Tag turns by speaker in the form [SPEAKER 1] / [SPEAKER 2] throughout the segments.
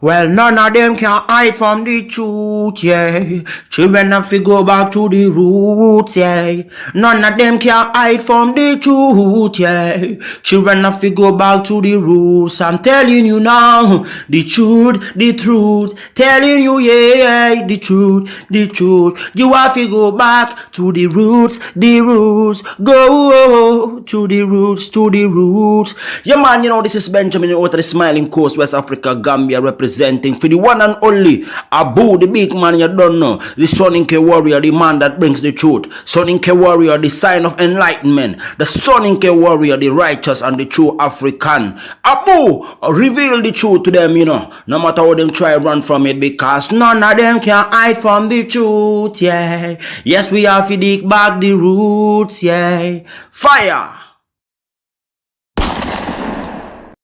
[SPEAKER 1] Well, none of them can hide from the truth, yeah. Children have to go back to the roots, yeah. None of them can hide from the truth, yeah. Children have to go back to the roots. I'm telling you now, the truth, the truth. Telling you, yeah, the truth, the truth. You have to go back to the roots, the roots. Go to the roots, to the roots. Yeah, man, you know, this is Benjamin out of the Smiling Coast, West Africa, Gambia, representing for the one and only Abu, the big man you don't know, the Soninke warrior, the man that brings the truth, Soninke warrior, the sign of enlightenment, the Soninke warrior, the righteous and the true African. Abu, reveal the truth to them, you know, no matter how them try run from it, because none of them can hide from the truth, yeah. Yes, we have to dig back the roots, yeah. Fire!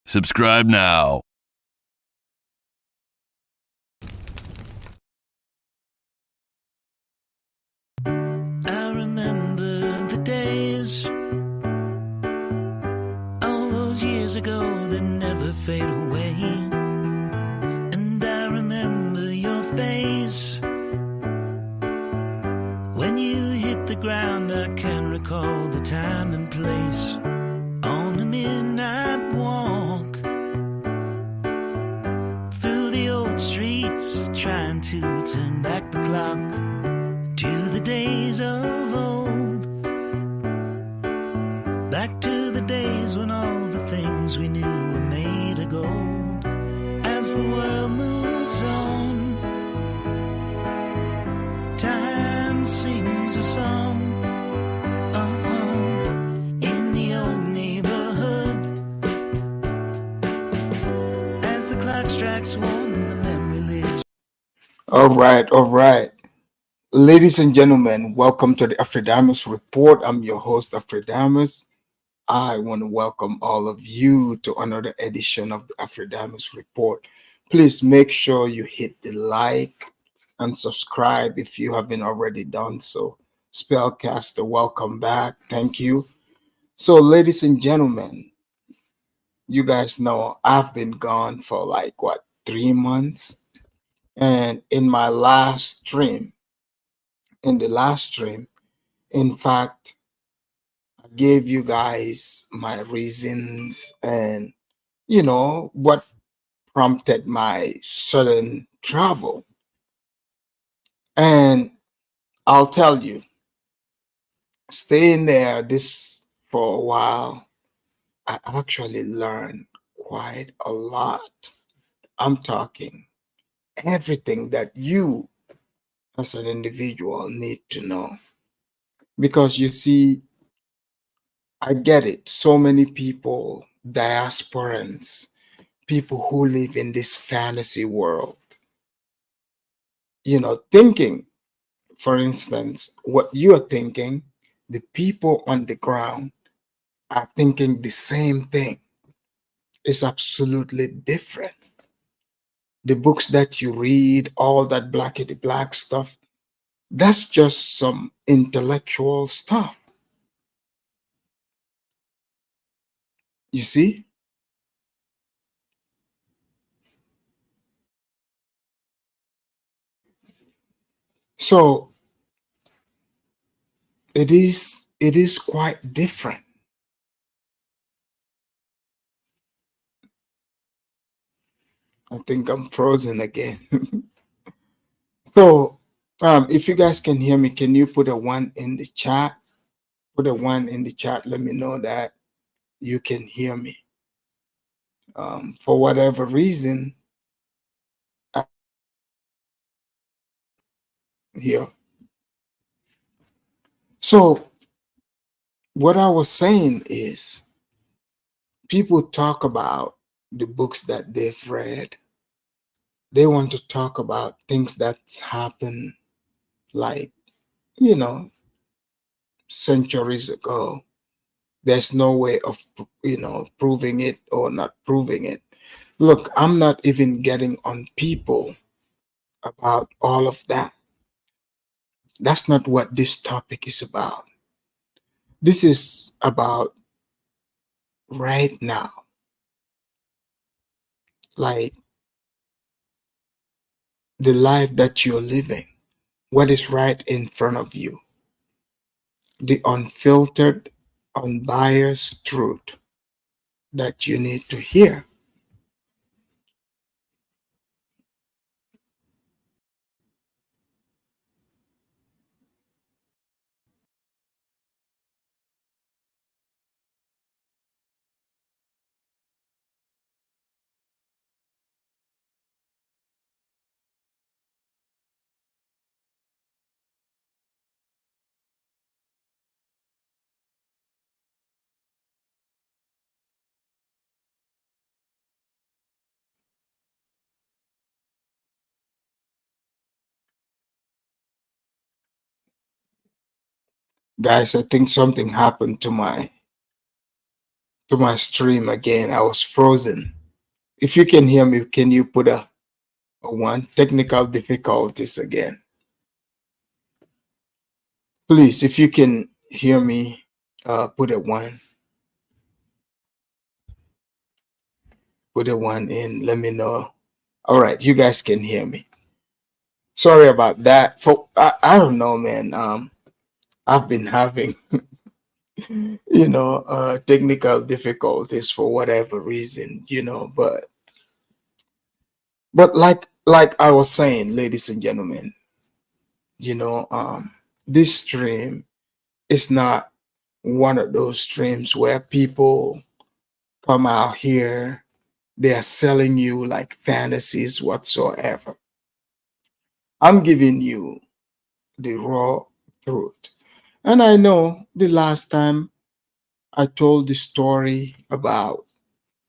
[SPEAKER 2] Subscribe now.
[SPEAKER 3] I remember the days, all those years ago that never fade away. And I remember your face when you hit the ground. I can recall the time and place on a midnight walk through the old streets, trying to turn back the clock to the days of old, back to the days when all the things we knew were made of gold. As the world moves on, time sings a song, in the old neighborhood. As the clock strikes one, the memory lives.
[SPEAKER 4] All right. Ladies and gentlemen, welcome to the Afridamus Report. I'm your host, Afridamus. I want to welcome all of you to another edition of the Afridamus Report. Please make sure you hit the like and subscribe if you haven't already done so. Spellcaster, welcome back. Thank you. So, ladies and gentlemen, you guys know I've been gone for 3 months. And in the last stream, in fact, I gave you guys my reasons and, what prompted my sudden travel. And I'll tell you, staying there for a while, I actually learned quite a lot. I'm talking everything that you as an individual need to know. Because you see, I get it. So many people, diasporans, people who live in this fantasy world, thinking, for instance, what you're thinking, the people on the ground are thinking the same thing. It's absolutely different. The books that you read, all that blackety black stuff, that's just some intellectual stuff. You see? So it is quite different. I think I'm frozen again. So if you guys can hear me, can you put a 1 in the chat? Put a 1 in the chat. Let me know that you can hear me. For whatever reason, here. So what I was saying is, people talk about the books that they've read. They want to talk about things that's happened centuries ago. There's no way of, proving it or not proving it. Look, I'm not even getting on people about all of that. That's not what this topic is about. This is about right now. the life that you're living, what is right in front of you, the unfiltered, unbiased truth that you need to hear. Guys, I think something happened to my stream again. I was frozen. If you can hear me, can you put a one? Technical difficulties again. Please, if you can hear me, put a one. Put a one in. Let me know. All right, you guys can hear me. Sorry about that. I don't know, man. I've been having technical difficulties for whatever reason, but like I was saying, ladies and gentlemen, this stream is not one of those streams where people come out here, they are selling you like fantasies whatsoever. I'm giving you the raw truth. And I know the last time I told the story about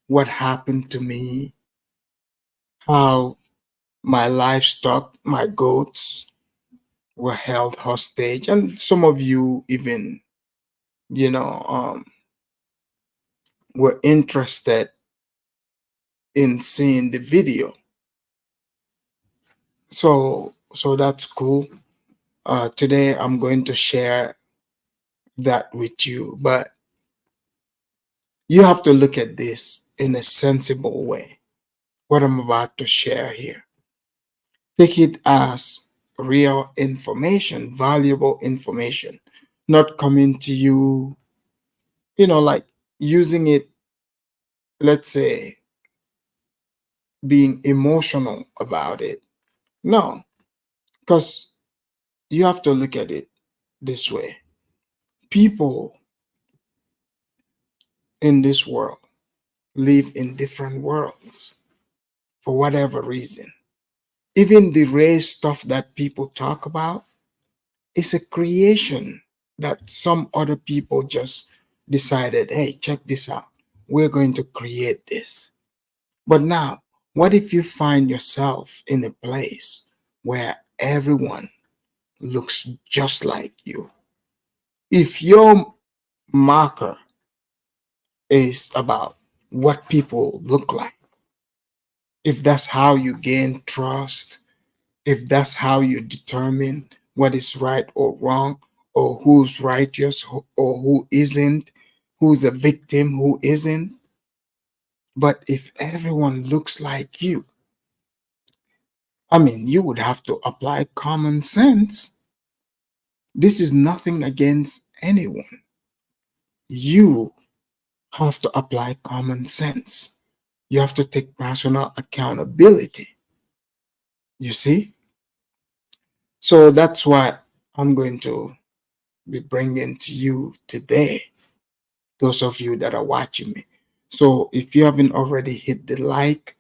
[SPEAKER 4] what happened to me, how my livestock, my goats, were held hostage, and some of you even, you know, um, were interested in seeing the video. So that's cool. Today I'm going to share that with you, but you have to look at this in a sensible way. What I'm about to share here, take it as real information, valuable information, not coming to you, like using it, let's say, being emotional about it. No, because you have to look at it this way. People in this world live in different worlds for whatever reason. Even the race stuff that people talk about is a creation that some other people just decided, hey, check this out. We're going to create this. But now, what if you find yourself in a place where everyone looks just like you? If your marker is about what people look like, if that's how you gain trust, if that's how you determine what is right or wrong, or who's righteous or who isn't, who's a victim, who isn't. But if everyone looks like you, I mean, you would have to apply common sense. This is nothing against anyone. You have to apply common sense. You have to take personal accountability. You see? So that's what I'm going to be bringing to you today, those of you that are watching me. So if you haven't already hit the like,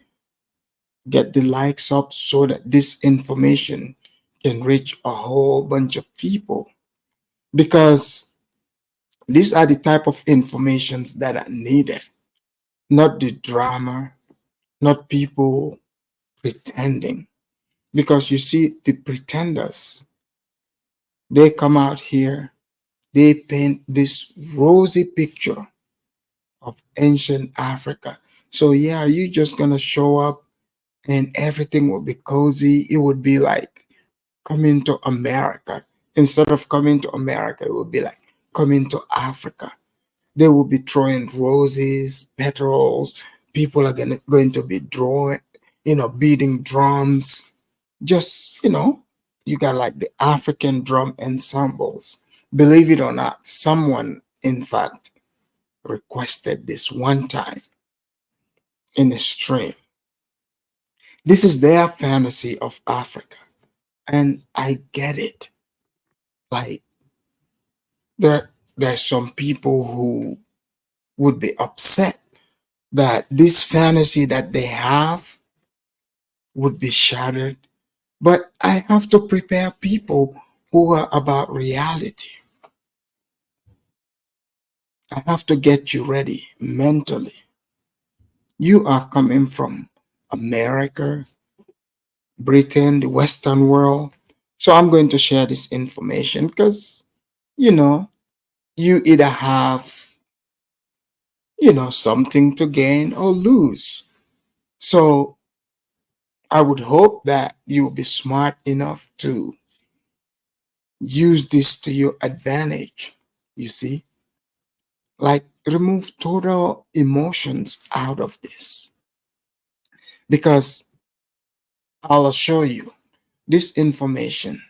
[SPEAKER 4] get the likes up so that this information can reach a whole bunch of people, because these are the type of informations that are needed, not the drama, not people pretending. Because you see, the pretenders, they come out here, they paint this rosy picture of ancient Africa. So yeah, you just gonna show up and everything will be cozy. It would be like coming to America. Instead of coming to America, it would be like coming to Africa. They will be throwing roses, petals. People are going to be drawing, beating drums. Just, you got like the African drum ensembles. Believe it or not, someone, in fact, requested this one time in a stream. This is their fantasy of Africa. And I get it. Like, there's some people who would be upset that this fantasy that they have would be shattered. But I have to prepare people who are about reality. I have to get you ready mentally. You are coming from America, Britain, the Western world. So I'm going to share this information because, you either have, something to gain or lose. So I would hope that you'll be smart enough to use this to your advantage. You see, like remove total emotions out of this, because I'll assure you this information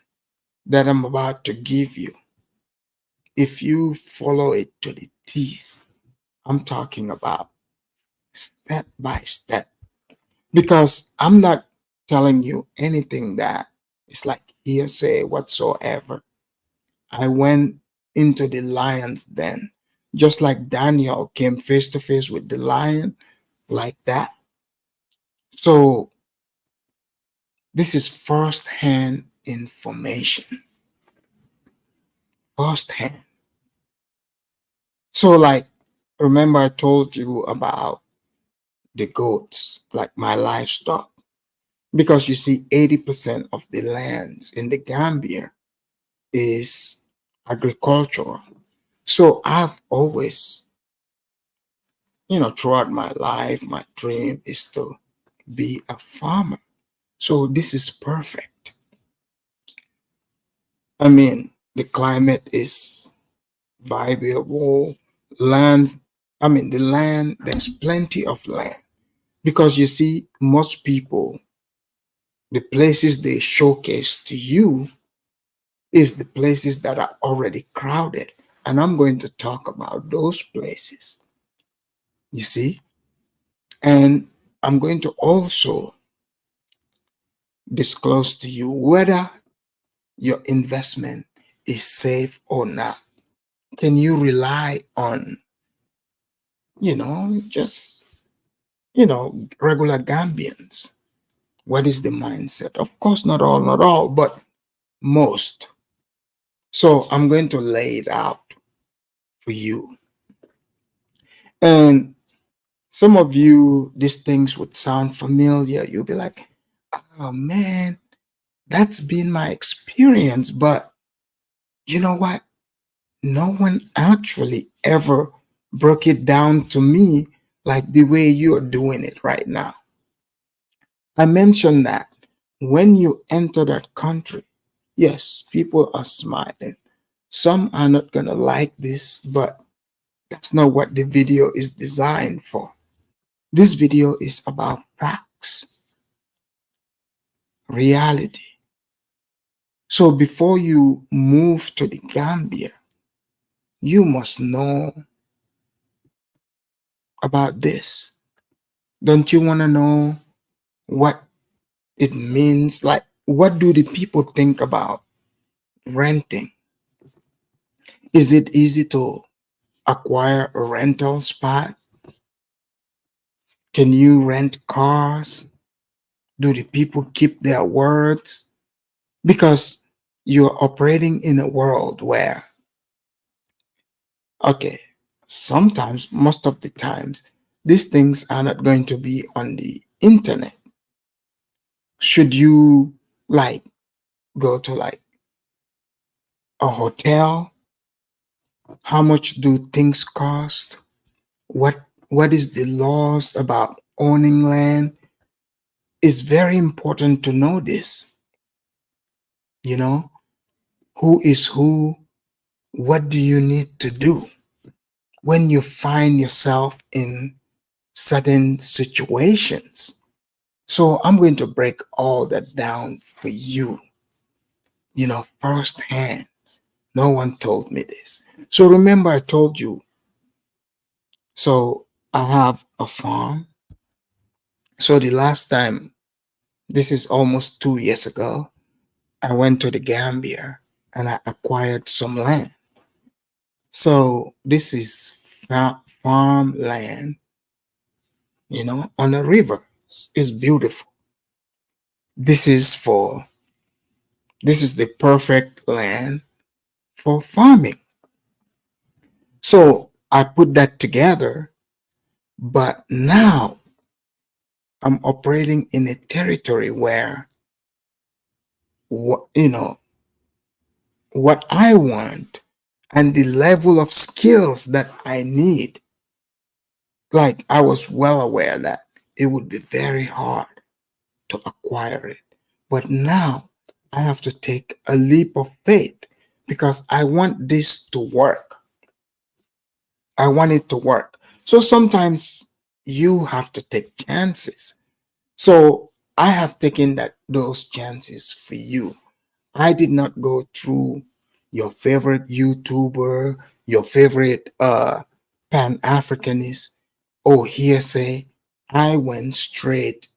[SPEAKER 4] that I'm about to give you, if you follow it to the teeth, I'm talking about step by step, because I'm not telling you anything that is like hearsay whatsoever. I went into the lion's den, just like Daniel came face to face with the lion, like that. So this is first-hand information, firsthand. So, like, remember I told you about the goats, like my livestock, because you see, 80% of the lands in the Gambia is agricultural. So I've always, throughout my life, my dream is to be a farmer. So this is perfect. I mean, the climate is viable. The land, there's plenty of land. Because you see, most people, the places they showcase to you is the places that are already crowded. And I'm going to talk about those places, you see. And I'm going to also disclose to you whether your investment is safe or not. Can you rely on, just, regular Gambians? What is the mindset? Of course, not all, but most. So I'm going to lay it out for you. And some of you, these things would sound familiar. You'll be like, oh man, that's been my experience. But you know what? No one actually ever broke it down to me like the way you're doing it right now. I mentioned that when you enter that country, yes, people are smiling. Some are not going to like this, but that's not what the video is designed for. This video is about facts, reality. So before you move to the Gambia, you must know about this. Don't you want to know what it means? Like, what do the people think about renting? Is it easy to acquire a rental spot? Can you rent cars? Do the people keep their words? Because you're operating in a world where, okay, sometimes, most of the times, these things are not going to be on the internet. Should you like go to like a hotel? How much do things cost? What is the laws about owning land? It's very important to know this. Who is who? What do you need to do when you find yourself in certain situations? So I'm going to break all that down for you, firsthand. No one told me this. So remember, I told you. So I have a farm. So the last time, this is almost 2 years ago, I went to the Gambia and I acquired some land. So this is farmland, on a river. It's beautiful. This is the perfect land for farming. So I put that together, but now I'm operating in a territory where what I want and the level of skills that I need. Like, I was well aware that it would be very hard to acquire it. But now I have to take a leap of faith because I want this to work. I want it to work. So sometimes you have to take chances. So I have taken those chances for you. I did not go through your favorite YouTuber, your favorite Pan-Africanist, or hearsay. I went straight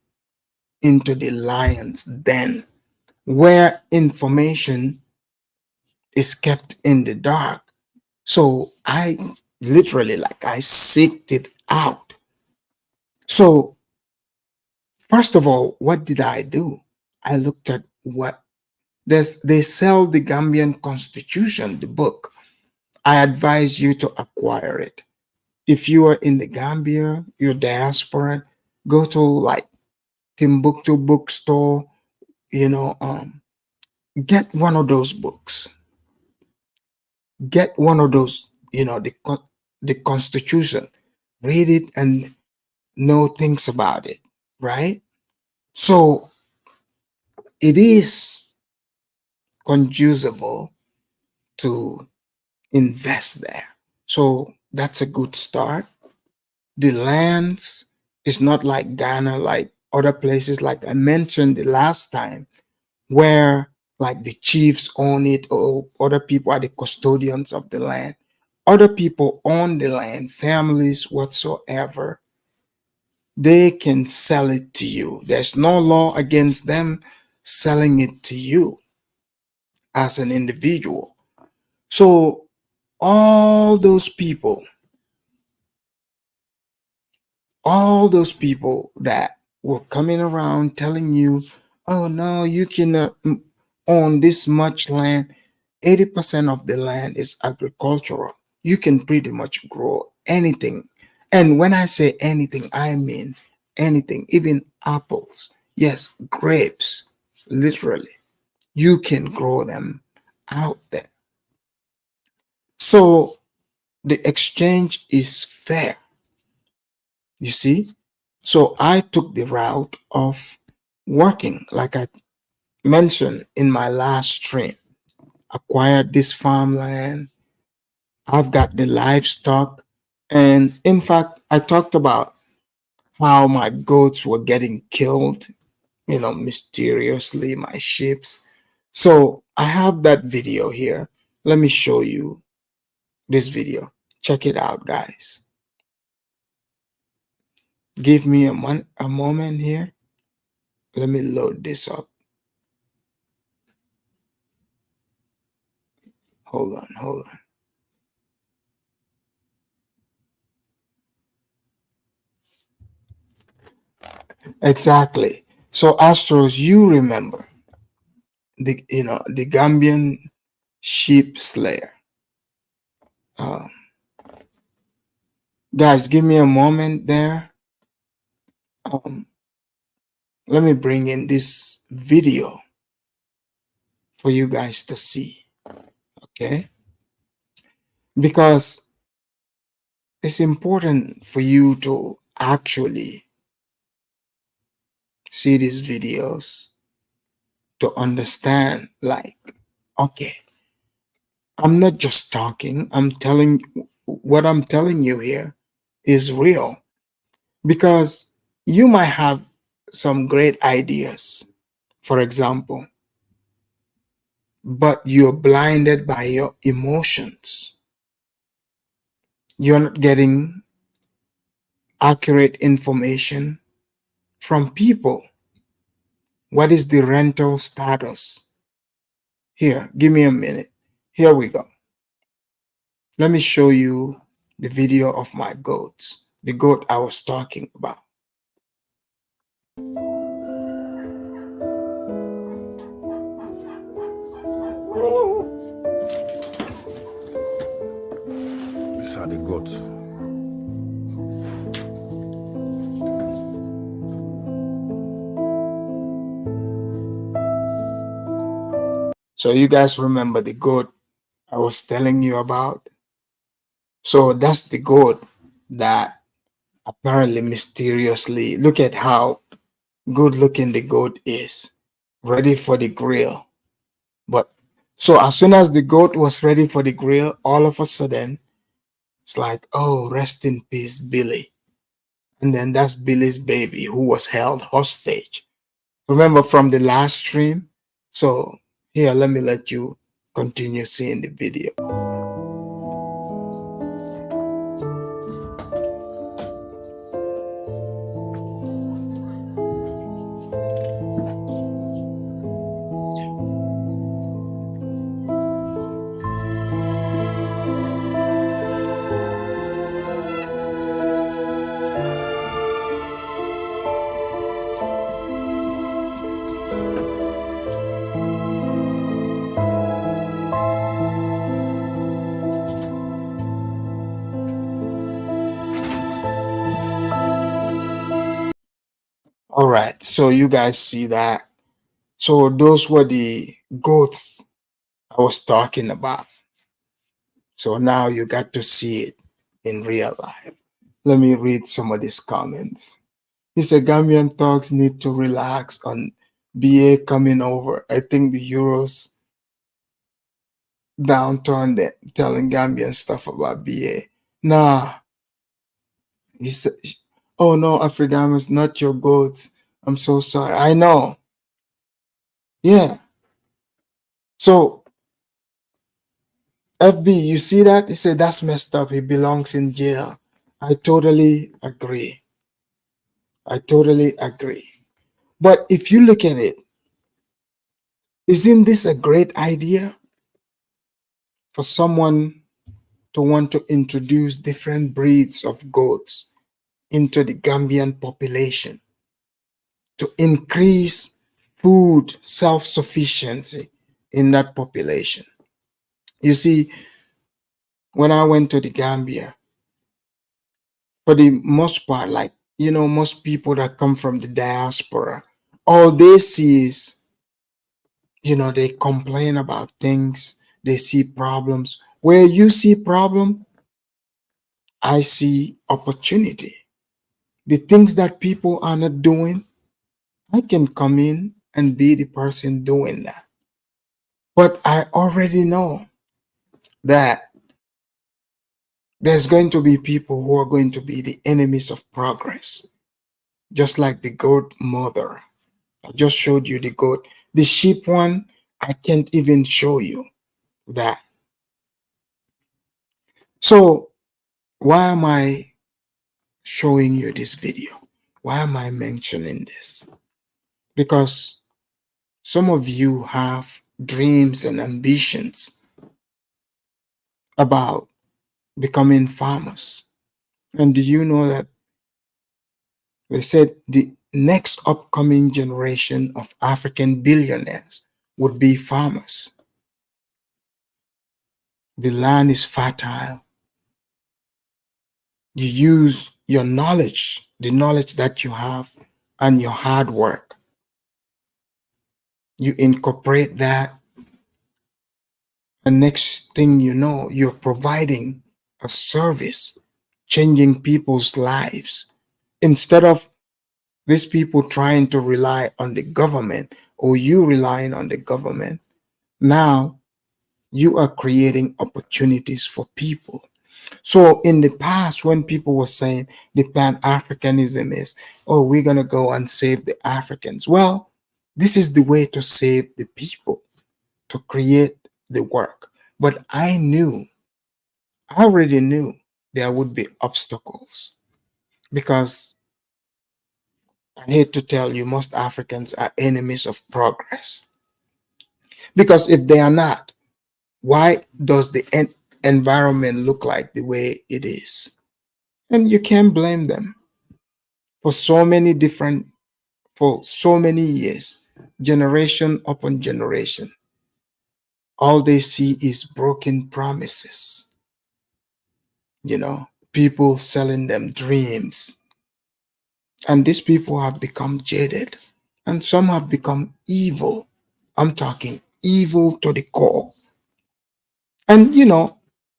[SPEAKER 4] into the lion's den where information is kept in the dark. So I literally, like, I seeked it out. So first of all, what did I do? I looked at what they sell the Gambian Constitution, the book. I advise you to acquire it. If you are in the Gambia, you're diaspora, go to like Timbuktu bookstore, get one of those books. Get one of those, the Constitution. Read it and know things about it, right? So it is conducible to invest there. So that's a good start. The lands is not like Ghana, like other places, like I mentioned the last time, where like the chiefs own it or other people are the custodians of the land. Other people own the land, families whatsoever. They can sell it to you. There's no law against them selling it to you as an individual. So all those people that were coming around telling you, oh no, you cannot own this much land. 80% of the land is agricultural. You can pretty much grow anything. And when I say anything, I mean anything, even apples. Yes, grapes, literally. You can grow them out there. So the exchange is fair. You see? So I took the route of working, like I mentioned in my last stream. Acquired this farmland. I've got the livestock. And in fact, I talked about how my goats were getting killed, mysteriously, my sheep. So I have that video here. Let me show you this video. Check it out, guys. Give me a moment here. Let me load this up. Hold on. Exactly. So Astros, you remember the Gambian sheep slayer. Guys, give me a moment there. Let me bring in this video for you guys to see. Okay? Because it's important for you to actually see these videos to understand, like, okay, I'm not just talking, what I'm telling you here is real. Because you might have some great ideas, for example, but you're blinded by your emotions. You're not getting accurate information from people. What is the rental status? Here, give me a minute. Here we go. Let me show you the video of my goats, the goat I was talking about.
[SPEAKER 5] These are the goats.
[SPEAKER 4] So you guys remember the goat I was telling you about? So that's the goat that apparently mysteriously, look at how good looking the goat is, ready for the grill. But so as soon as the goat was ready for the grill, all of a sudden it's like, oh, rest in peace, Billy. And then that's Billy's baby who was held hostage. Remember from the last stream? So here, let me let you continue seeing the video. All right, so you guys see that. So those were the goats I was talking about. So now you got to see it in real life. Let me read some of these comments. He said Gambian thugs need to relax on BA coming over. I think the Euros downturn them telling Gambian stuff about BA. Nah. He said, oh no, Afridamus, not your goats. I'm so sorry. I know. Yeah. So FB, you see that? He said that's messed up. He belongs in jail. I totally agree. I totally agree. But if you look at it, isn't this a great idea for someone to want to introduce different breeds of goats into the Gambian population to increase food self-sufficiency in that population? You see, when I went to the Gambia, for the most part, like, you know, most people that come from the diaspora, all they see is, you know, they complain about things, they see problems. Where you see problem, I see opportunity. The things that people are not doing, I can come in and be the person doing that. But I already know that there's going to be people who are going to be the enemies of progress, just like the goat mother. I just showed you the goat. The sheep one, I can't even show you that. So why am I showing you this video? Why am I mentioning this? Because some of you have dreams and ambitions about becoming farmers. And do you know that they said the next upcoming generation of African billionaires would be farmers? The land is fertile. You use your knowledge, the knowledge that you have, and your hard work. You incorporate that, and next thing you know, you're providing a service, changing people's lives. Instead of these people trying to rely on the government or you relying on the government, now you are creating opportunities for people. So in the past, when people were saying the Pan-Africanism is, oh, we're going to go and save the Africans. Well, this is the way to save the people, to create the work. But I already knew there would be obstacles because I hate to tell you, most Africans are enemies of progress. Because if they are not, why does the environment look like the way it is? And you can't blame them for so many years, generation upon generation. All they see is broken promises, people selling them dreams. And these people have become jaded, and some have become evil. I'm talking evil to the core. And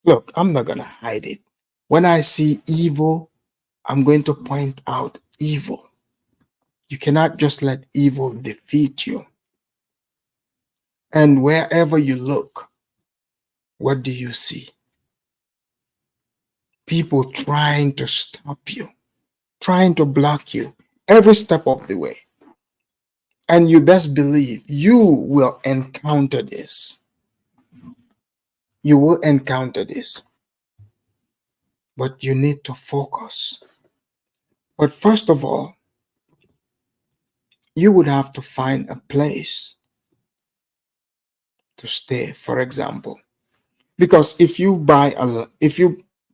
[SPEAKER 4] look, I'm not gonna hide it. When I see evil, I'm going to point out evil. You cannot just let evil defeat you. And wherever you look, what do you see? People trying to stop you, trying to block you every step of the way. And you best believe you will encounter this. You will encounter this. But you need to focus. But first of all, you would have to find a place to stay, for example. Because if you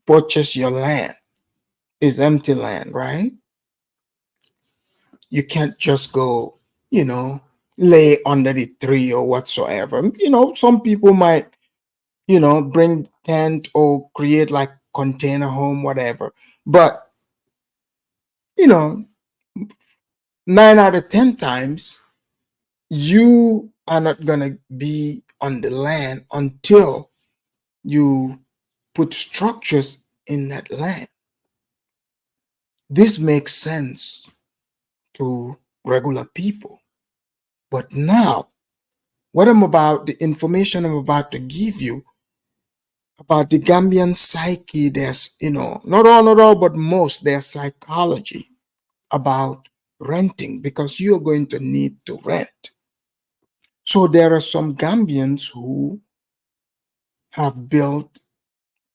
[SPEAKER 4] purchase your land, it's empty land, right? You can't just go, lay under the tree or whatsoever. Some people might, bring tent or create like container home, whatever. But, 9 out of 10 times, you are not going to be on the land until you put structures in that land. This makes sense to regular people. But now, the information I'm about to give you about the Gambian psyche, there's, not all, but most, their psychology about renting, because you're going to need to rent. So there are some Gambians who have built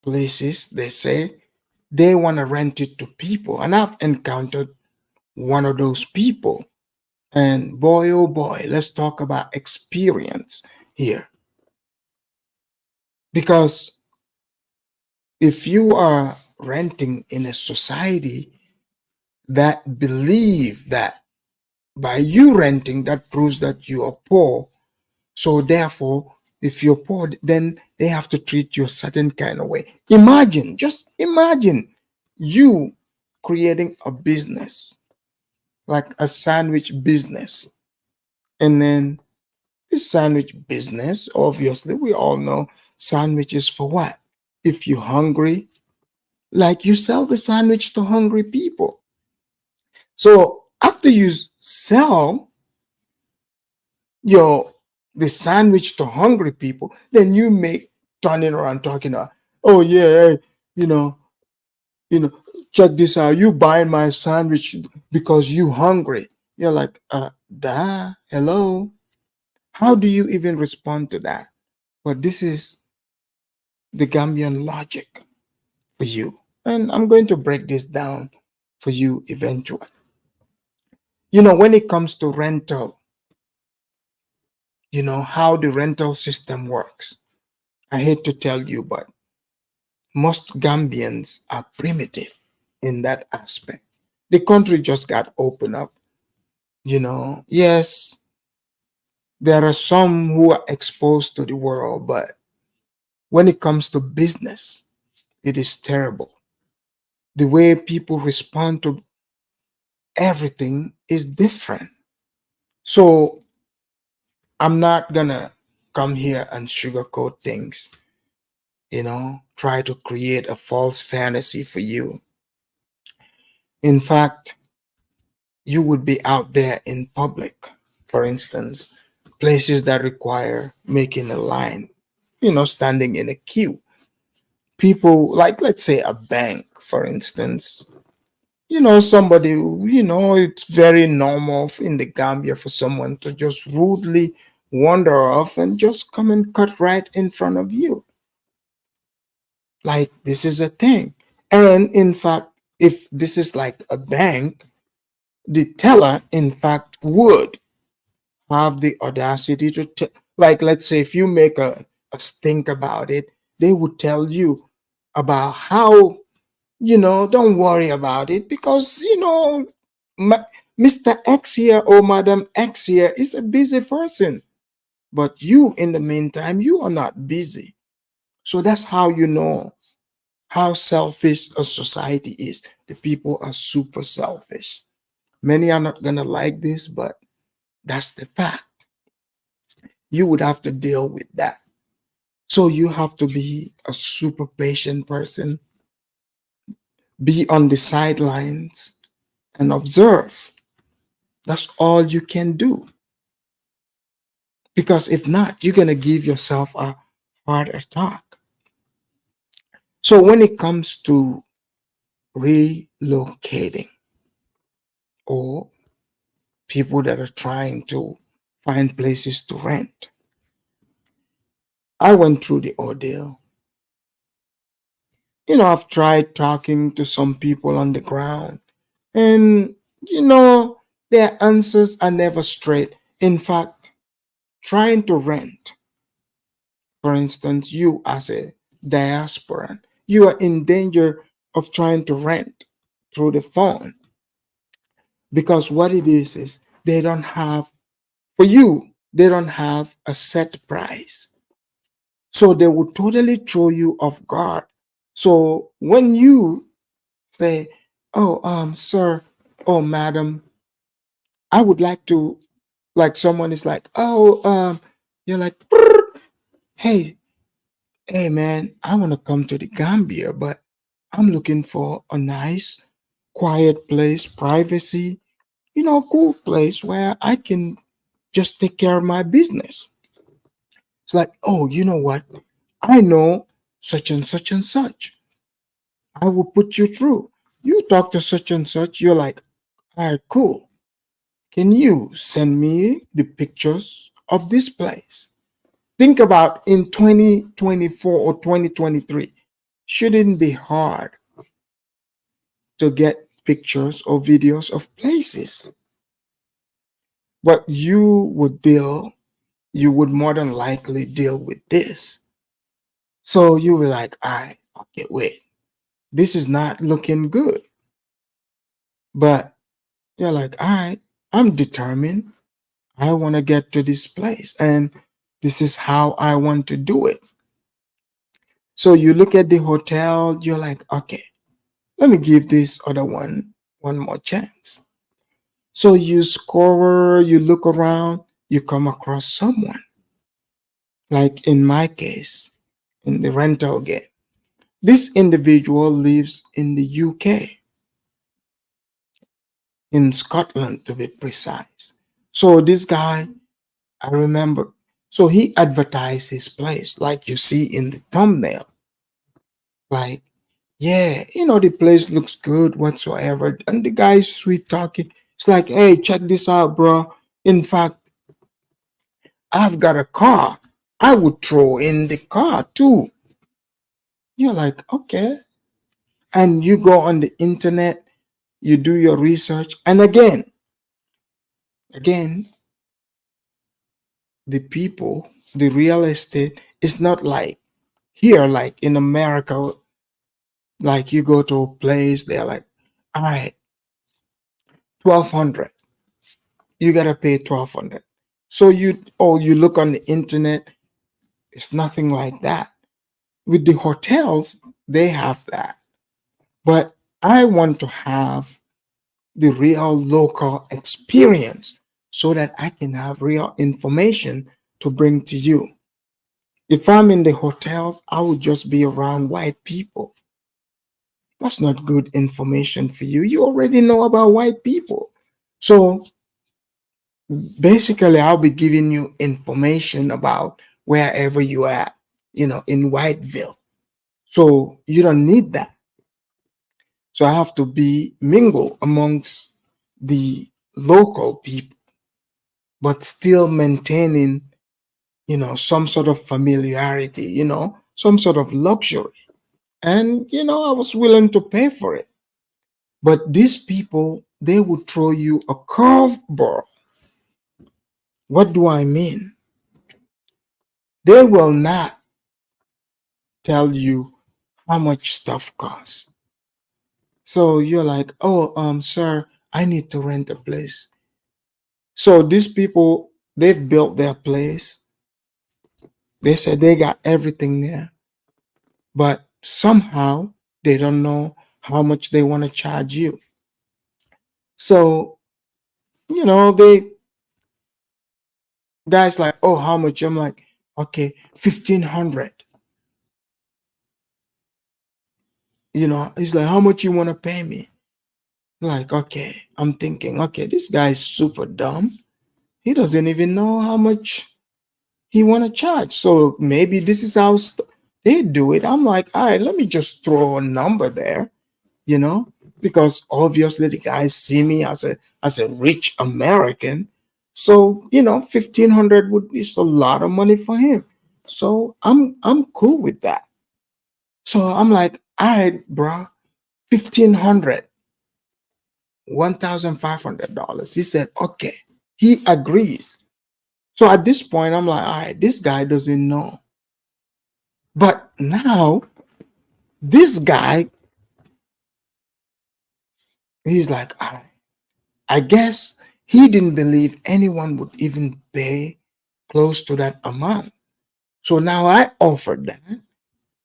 [SPEAKER 4] places, they say they want to rent it to people. And I've encountered one of those people. And boy, oh boy, let's talk about experience here. Because if you are renting in a society that believe that by you renting, that proves that you are poor. So therefore, if you're poor, then they have to treat you a certain kind of way. Just imagine you creating a business, like a sandwich business. And then this sandwich business, obviously, we all know sandwiches for what? If you're hungry, like you sell the sandwich to hungry people. So after you sell the sandwich to hungry people, then you make turning around talking about, oh yeah, hey, you know, check this out. You buying my sandwich because you hungry. You're like, hello. How do you even respond to that? But this is the Gambian logic for you. And I'm going to break this down for you eventually. When it comes to rental, how the rental system works. I hate to tell you, but most Gambians are primitive in that aspect. The country just got opened up. Yes, there are some who are exposed to the world, but when it comes to business, it is terrible. The way people respond to everything is different. So I'm not gonna come here and sugarcoat things, try to create a false fantasy for you. In fact, you would be out there in public, for instance, places that require making a line, standing in a queue. people, like let's say a bank, for instance. Somebody, it's very normal in the Gambia for someone to just rudely wander off and just come and cut right in front of you. Like, this is a thing. And in fact, if this is like a bank, the teller, in fact, would have the audacity to, like, let's say if you make a stink about it, they would tell you about how, don't worry about it because, Mr. X here or Madam X here is a busy person. But you, in the meantime, you are not busy. So that's how you know how selfish a society is. The people are super selfish. Many are not going to like this, but that's the fact. You would have to deal with that. So you have to be a super patient person, be on the sidelines and observe. That's all you can do. Because if not, you're going to give yourself a heart attack. So when it comes to relocating or people that are trying to find places to rent, I went through the ordeal. I've tried talking to some people on the ground, and their answers are never straight. In fact, trying to rent, for instance, you as a diasporan, you are in danger of trying to rent through the phone, because what it is they don't have, for you, they don't have a set price. So they would totally throw you off guard. So when you say, oh, sir, oh, madam, I would like to, like someone is like, oh, you're like, hey, hey, man, I want to come to the Gambia, but I'm looking for a nice, quiet place, privacy, cool place where I can just take care of my business. It's like, oh, you know what? I know such and such and such. I will put you through. You talk to such and such, you're like, all right, cool. Can you send me the pictures of this place? Think about in 2024 or 2023, shouldn't be hard to get pictures or videos of places. But you would more than likely deal with this. So you were like, all right, okay, wait, this is not looking good. But you're like, all right, I'm determined. I want to get to this place, and this is how I want to do it. So you look at the hotel, you're like, okay, let me give this other one more chance. So you score, you look around, you come across someone. Like in my case, in the rental game, this individual lives in the UK, in Scotland to be precise. So this guy, I remember, so he advertised his place like you see in the thumbnail. Like, yeah, the place looks good whatsoever. And the guy's sweet talking. It's like, hey, check this out, bro. In fact, I've got a car. I would throw in the car too. You're like, okay. And you go on the internet, you do your research. And again, the people, the real estate is not like here, like in America, like you go to a place, they're like, all right, 1200. You gotta pay 1200. So you look on the internet, it's nothing like that. With the hotels, they have that. But I want to have the real local experience so that I can have real information to bring to you. If I'm in the hotels, I would just be around white people. That's not good information for you. You already know about white people. So basically, I'll be giving you information about wherever you are, in Whiteville. So you don't need that. So I have to be mingle amongst the local people, but still maintaining, some sort of familiarity, some sort of luxury. And, I was willing to pay for it. But these people, they would throw you a curveball. What do I mean? They will not tell you how much stuff costs. So you're like, oh, sir, I need to rent a place. So these people, they've built their place. They said they got everything there, but somehow they don't know how much they want to charge you. So, they guys like, oh, how much? I'm like, okay, 1,500. He's like, how much you want to pay me? Like, okay, I'm thinking, okay, this guy's super dumb. He doesn't even know how much he want to charge. So maybe this is how they do it. I'm like, all right, let me just throw a number there, because obviously the guys see me as a rich American. So 1,500 is a lot of money for him. So I'm cool with that. So I'm like, all right, bro, 1,500, $1,500. He said, okay. He agrees. So at this point, I'm like, all right, this guy doesn't know. But now, this guy, he's like, all right, I guess he didn't believe anyone would even pay close to that amount. So now I offered that.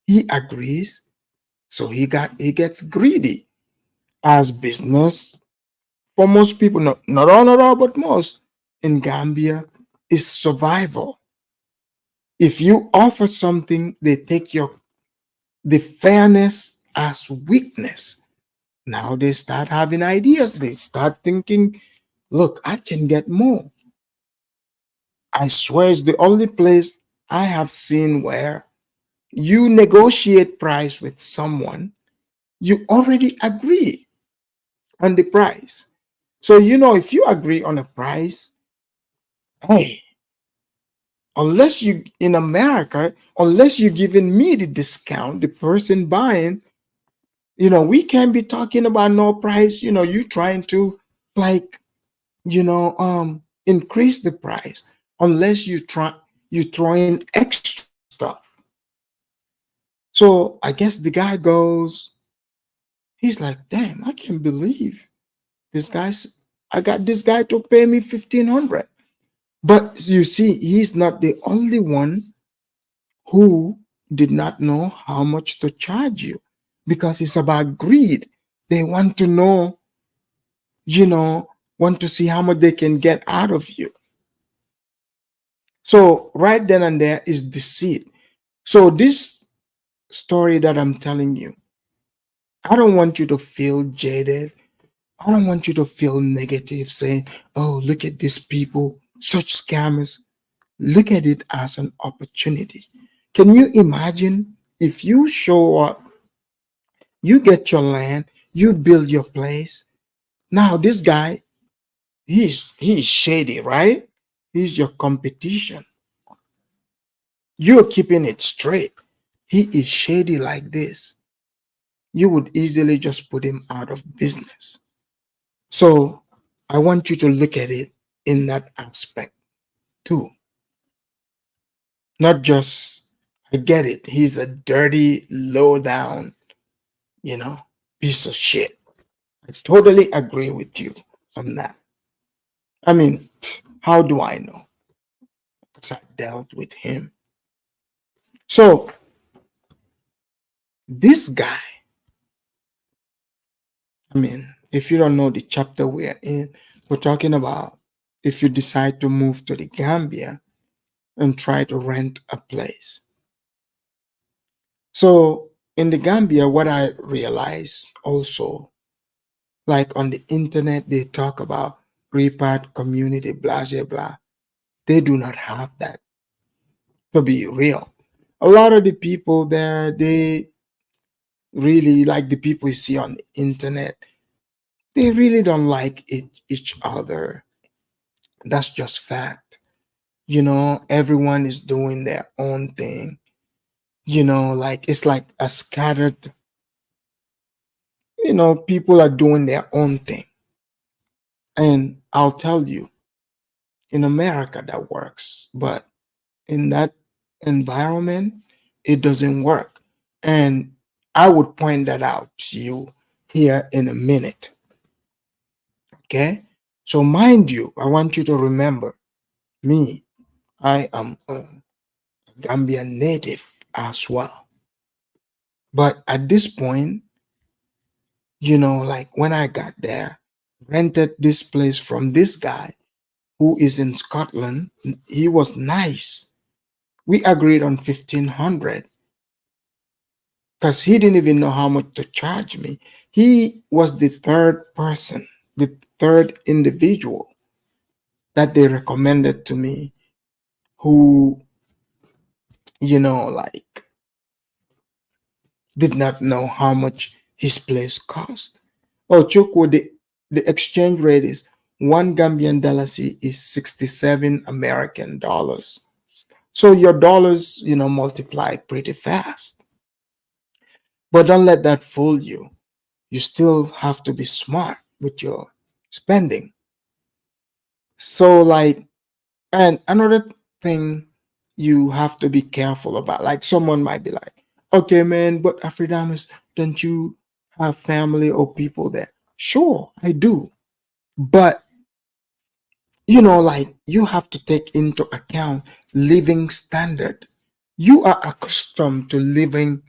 [SPEAKER 4] He agrees. So he gets greedy. As business, for most people, not all, but most in Gambia, is survival. If you offer something, they take the fairness as weakness. Now they start having ideas. They start thinking, look, I can get more. I swear it's the only place I have seen where you negotiate price with someone, you already agree on the price. So, if you agree on a price, hey, unless you in America, unless you're giving me the discount, the person buying, we can't be talking about no price. You trying to like, increase the price unless you throw in extra stuff. So I guess the guy goes, he's like, damn, I can't believe I got this guy to pay me 1,500. But you see, he's not the only one who did not know how much to charge you, because it's about greed. They want to know, want to see how much they can get out of you. So right then and there is deceit. So this story that I'm telling you, I don't want you to feel jaded. I don't want you to feel negative saying, oh, look at these people, such scammers. Look at it as an opportunity. Can you imagine if you show up, you get your land, you build your place. Now this guy, he's shady, right? He's your competition. You're keeping it straight. He is shady like this. You would easily just put him out of business. So I want you to look at it in that aspect too. Not just, I get it, he's a dirty, low down, piece of shit. I totally agree with you on that. I mean, how do I know? Because I dealt with him. So this guy, I mean, if you don't know the chapter we're in, we're talking about if you decide to move to the Gambia and try to rent a place. So in the Gambia, what I realized also, like on the internet, they talk about repat community, blah, blah, blah. They do not have that, to be real. A lot of the people there, they really, like the people you see on the internet, they really don't like each other. That's just fact. Everyone is doing their own thing. Like it's like a scattered, people are doing their own thing. And I'll tell you, in America that works, but in that environment, it doesn't work. And I would point that out to you here in a minute. Okay? So, mind you, I want you to remember me, I am a Gambian native as well. But at this point, like when I got there, rented this place from this guy who is in Scotland. He was nice. We agreed on 1,500 because he didn't even know how much to charge me. He was the third person, the third individual that they recommended to me who, like did not know how much his place cost. Oh, Choko, the exchange rate is one Gambian dollar is 67 American dollars. So your dollars, multiply pretty fast. But don't let that fool you. You still have to be smart with your spending. So, like, and another thing you have to be careful about, like, someone might be like, okay, man, but Afridamus, don't you have family or people there? Sure, I do. But, like, you have to take into account living standard. You are accustomed to living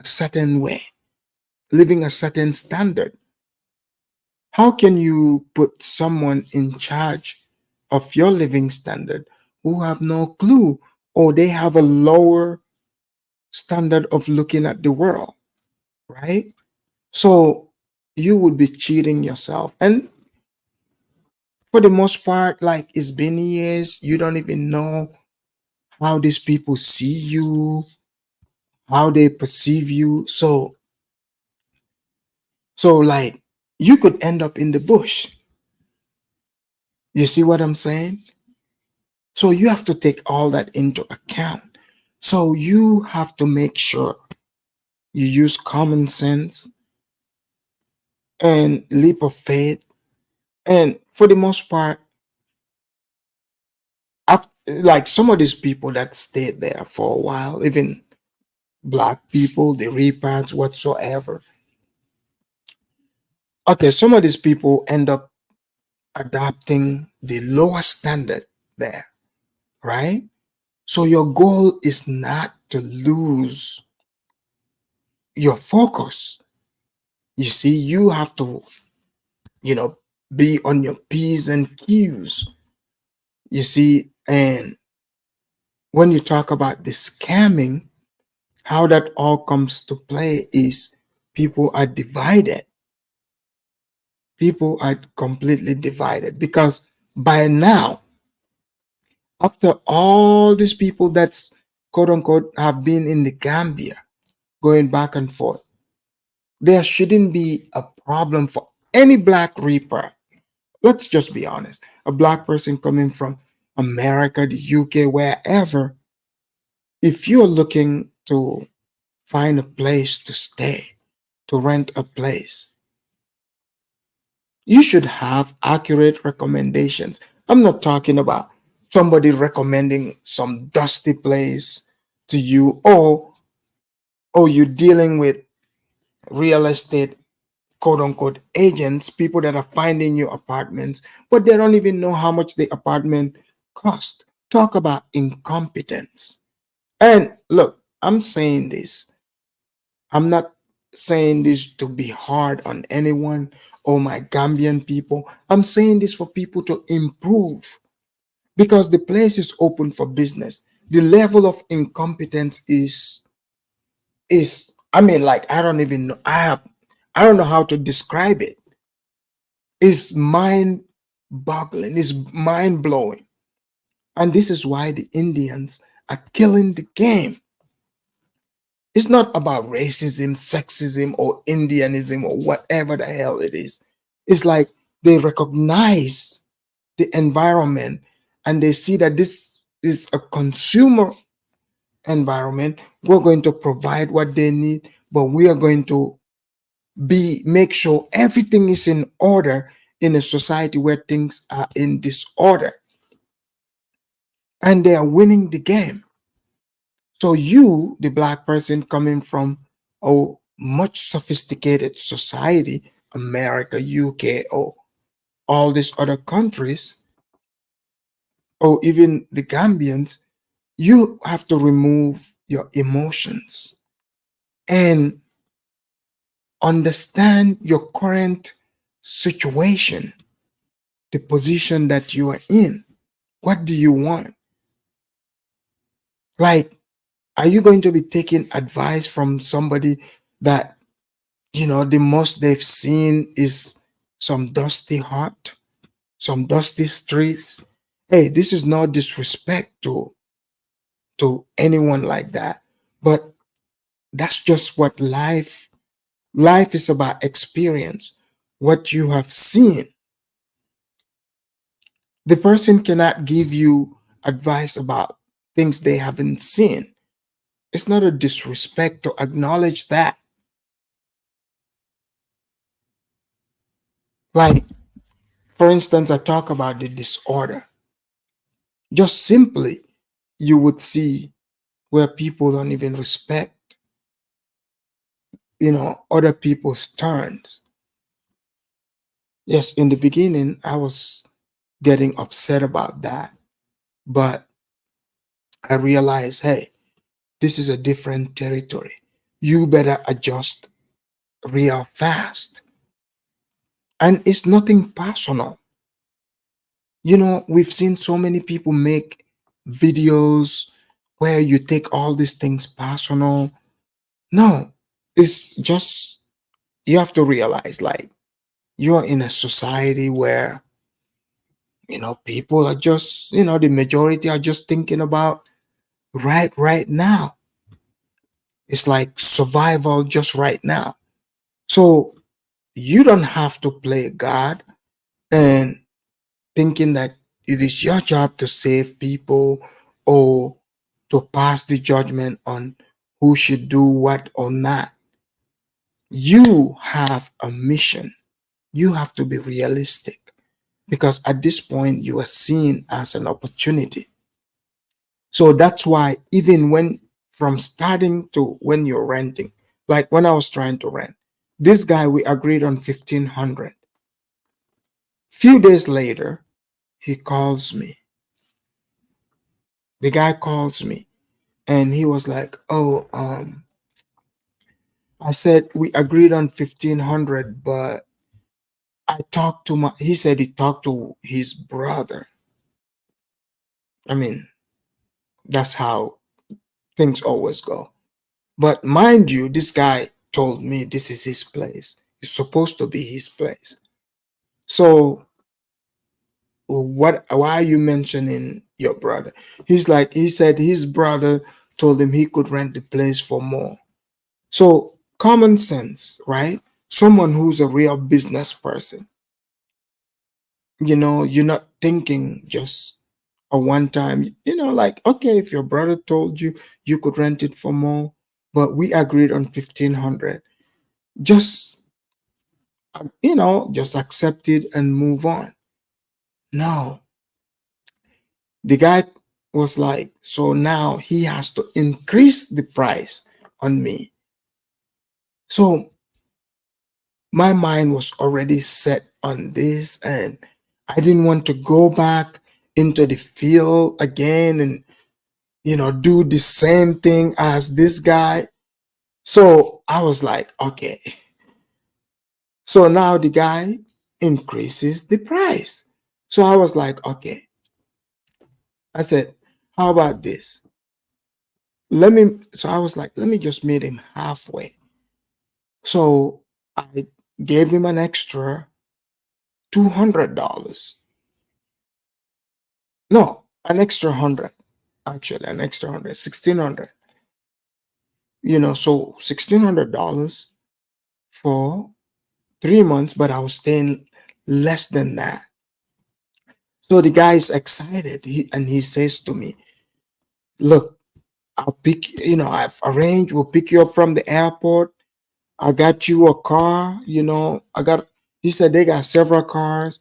[SPEAKER 4] a certain way, living a certain standard. How can you put someone in charge of your living standard who have no clue, or they have a lower standard of looking at the world, right? So you would be cheating yourself. And for the most part, like it's been years, you don't even know how these people see you, how they perceive you. So like you could end up in the bush. You see what I'm saying? So you have to take all that into account. So you have to make sure you use common sense and leap of faith. And for the most part, like some of these people that stayed there for a while, even black people, the repats, whatsoever. Okay, some of these people end up adopting the lower standard there, right? So your goal is not to lose your focus. You see, you have to, you know, be on your P's and Q's. You see, and when you talk about the scamming, how that all comes to play is people are divided. People are completely divided because by now, after all these people that's quote unquote have been in the Gambia going back and forth, there shouldn't be a problem for any black reaper. Let's just be honest. A black person coming from America, the UK, wherever, if you're looking to find a place to stay, to rent a place, you should have accurate recommendations. I'm not talking about somebody recommending some dusty place to you, or you're dealing with real estate quote unquote agents, people that are finding you apartments, but they don't even know how much the apartment cost. Talk about incompetence. And look, I'm saying this. I'm not saying this to be hard on anyone or my Gambian people. I'm saying this for people to improve because the place is open for business. The level of incompetence is I mean, like I don't even know. I don't know how to describe it. It's mind boggling, it's mind blowing. And this is why the Indians are killing the game. It's not about racism, sexism, or Indianism, or whatever the hell it is. It's like they recognize the environment and they see that this is a consumer environment. We're going to provide what they need, but we are going to make sure everything is in order in a society where things are in disorder, and they are winning the game. So you, the black person coming from a much sophisticated society, America, UK, or all these other countries, or even the Gambians, you have to remove your emotions and understand your current situation, the position that you are in. What do you want? Like, are you going to be taking advice from somebody that, the most they've seen is some dusty heart, some dusty streets? Hey, this is no disrespect to anyone like that, but that's just what life is about. Experience what you have seen. The person cannot give you advice about things they haven't seen. It's not a disrespect to acknowledge that. Like, for instance, I talk about the disorder. Just simply, you would see where people don't even respect, other people's turns. Yes, in the beginning, I was getting upset about that, but I realized, hey, this is a different territory. You better adjust real fast. And it's nothing personal. We've seen so many people make videos where you take all these things personal. No, it's just, you have to realize, like, you're in a society where, people are just, the majority are just thinking about right now. It's like survival just right now. So you don't have to play God and thinking that it is your job to save people or to pass the judgment on who should do what or not. You have a mission. You have to be realistic, because at this point you are seen as an opportunity. So that's why, even when, from starting to when you're renting, like when I was trying to rent, this guy, we agreed on 1,500. Few days later, he calls me. The guy calls me and he was like, "Oh, I said we agreed on 1,500, but he said he talked to his brother." I mean, that's how things always go. But mind you, this guy told me this is his place. It's supposed to be his place. So why are you mentioning your brother? He said his brother told him he could rent the place for more. So common sense, right? Someone who's a real business person, you're not thinking just a one time, like, okay, if your brother told you you could rent it for more, but we agreed on 1,500, just, just accept it and move on. No, the guy was like, so now he has to increase the price on me. So my mind was already set on this, and I didn't want to go back into the field again and, do the same thing as this guy. So I was like, okay. So now the guy increases the price. So I was like, okay. I said, how about this? So I was like, let me just meet him halfway. So I gave him an extra $200. No, an extra 100. Actually, an extra 100, 1,600. So $1,600 for 3 months, but I was staying less than that. So the guy is excited. He says to me, look, I'll I've arranged, we'll pick you up from the airport. I got you a car, he said they got several cars,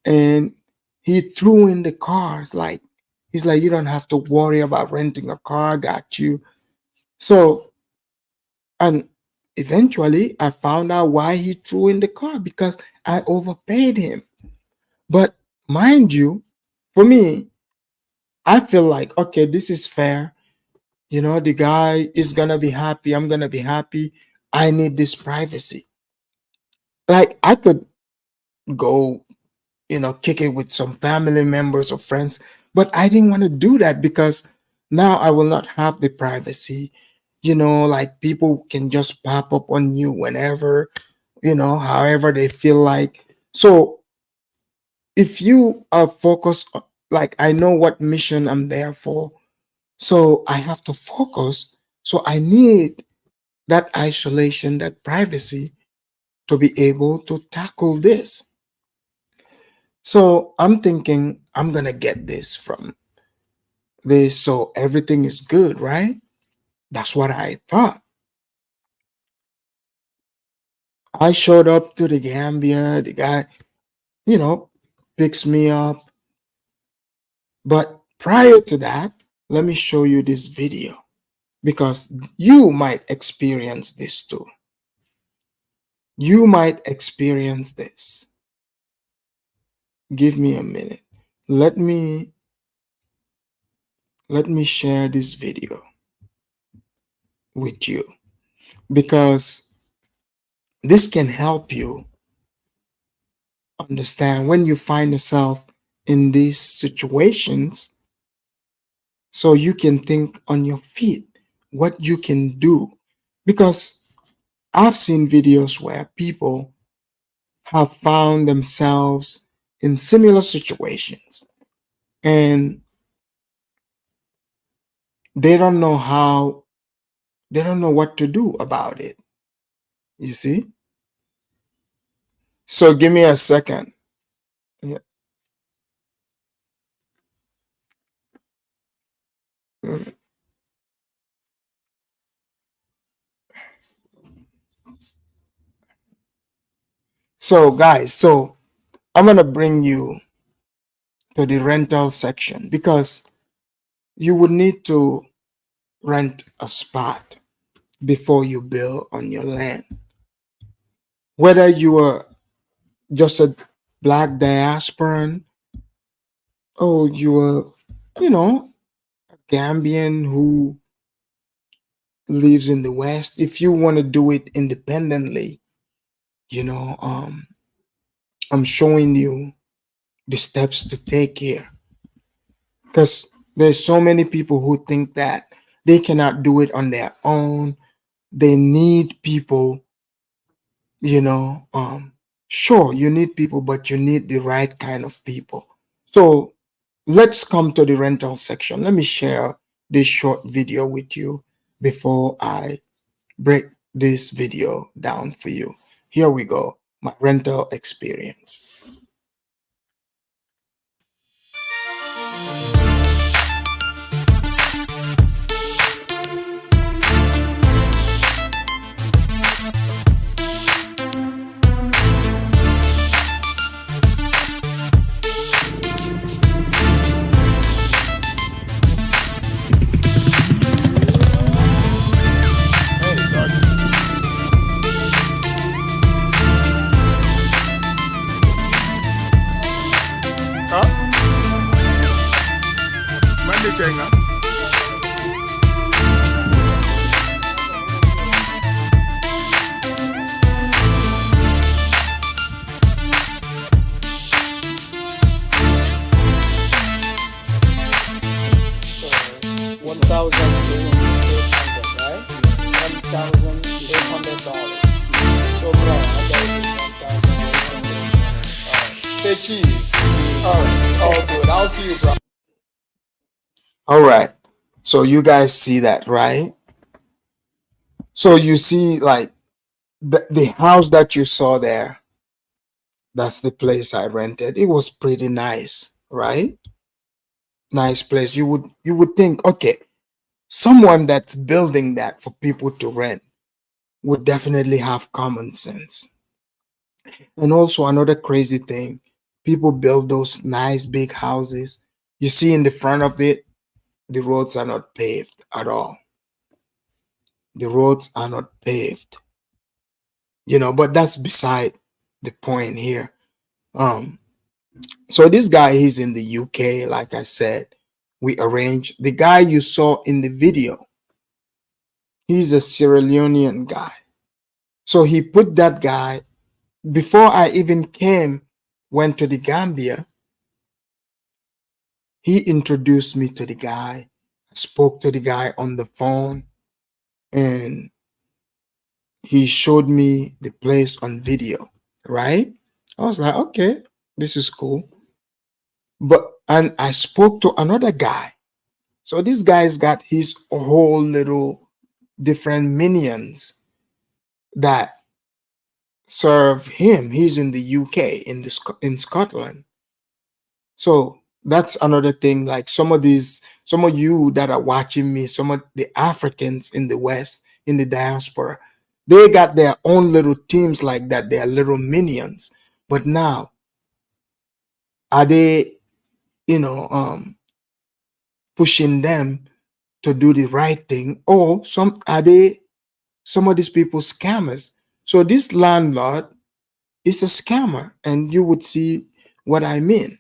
[SPEAKER 4] and he threw in the cars. Like, he's like, you don't have to worry about renting a car, I got you. So, and eventually I found out why he threw in the car, because I overpaid him. But mind you, for me, I feel like, okay, this is fair. The guy is gonna be happy. I'm gonna be happy. I need this privacy. Like, I could go, kick it with some family members or friends, but I didn't want to do that, because now I will not have the privacy. Like, people can just pop up on you whenever, however they feel like. So if you are focused, like, I know what mission I'm there for, so I have to focus. So I need that isolation, that privacy, to be able to tackle this. So I'm thinking I'm going to get this from this. So everything is good, right? That's what I thought. I showed up to the Gambia. The guy, picks me up. But prior to that, let me show you this video, because you might experience this too. You might experience this. Give me a minute. Let me share this video with you, because this can help you understand when you find yourself in these situations, so you can think on your feet what you can do. Because I've seen videos where people have found themselves in similar situations, and they don't know what to do about it. You see? So give me a second. Yeah. So guys, I'm going to bring you to the rental section, because you would need to rent a spot before you build on your land. Whether you are just a black diasporan, or you are, a Gambian who lives in the West, if you want to do it independently, I'm showing you the steps to take here. Because there's so many people who think that they cannot do it on their own. They need people, sure, you need people, but you need the right kind of people. So let's come to the rental section. Let me share this short video with you before I break this video down for you. Here we go, my rental experience. All right. So you guys see that, right? So you see, like the house that you saw there, that's the place I rented. It was pretty nice, right? Nice place. You would think, okay, someone that's building that for people to rent would definitely have common sense. And also another crazy thing, people build those nice big houses. You see in the front of it, the roads are not paved at all. The roads are not paved. But that's beside the point here. Um, so this guy, he's in the UK, like I said. We arranged the guy you saw in the video. He's a Sierra Leonean guy. So he put that guy before I even went to the Gambia. He introduced me to the guy. I spoke to the guy on the phone, and he showed me the place on video, right? I was like, okay, this is cool. And I spoke to another guy. So this guy's got his whole little different minions that serve him. He's in the UK, in Scotland. So that's another thing. Like some of you that are watching me, some of the Africans in the West, in the diaspora, they got their own little teams like that. They are little minions. But now, are they, pushing them to do the right thing, or some of these people scammers? So this landlord is a scammer, and you would see what I mean.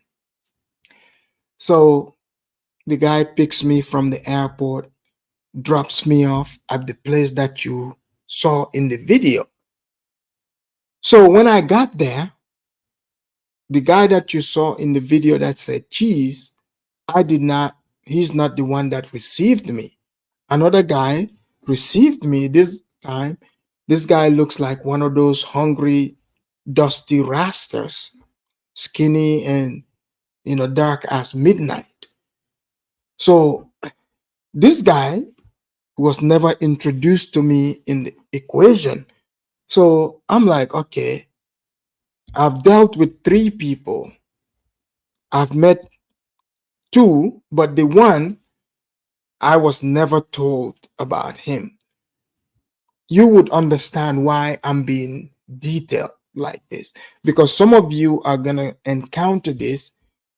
[SPEAKER 4] So the guy picks me from the airport, drops me off at the place that you saw in the video. So when I got there, the guy that you saw in the video that said cheese, he's not the one that received me. Another guy received me this time. This guy looks like one of those hungry, dusty rastas, skinny and dark as midnight. So this guy was never introduced to me in the equation. So I'm like, okay, I've dealt with 3 people. I've met 2, but the one, I was never told about him. You would understand why I'm being detailed like this, because some of you are going to encounter this.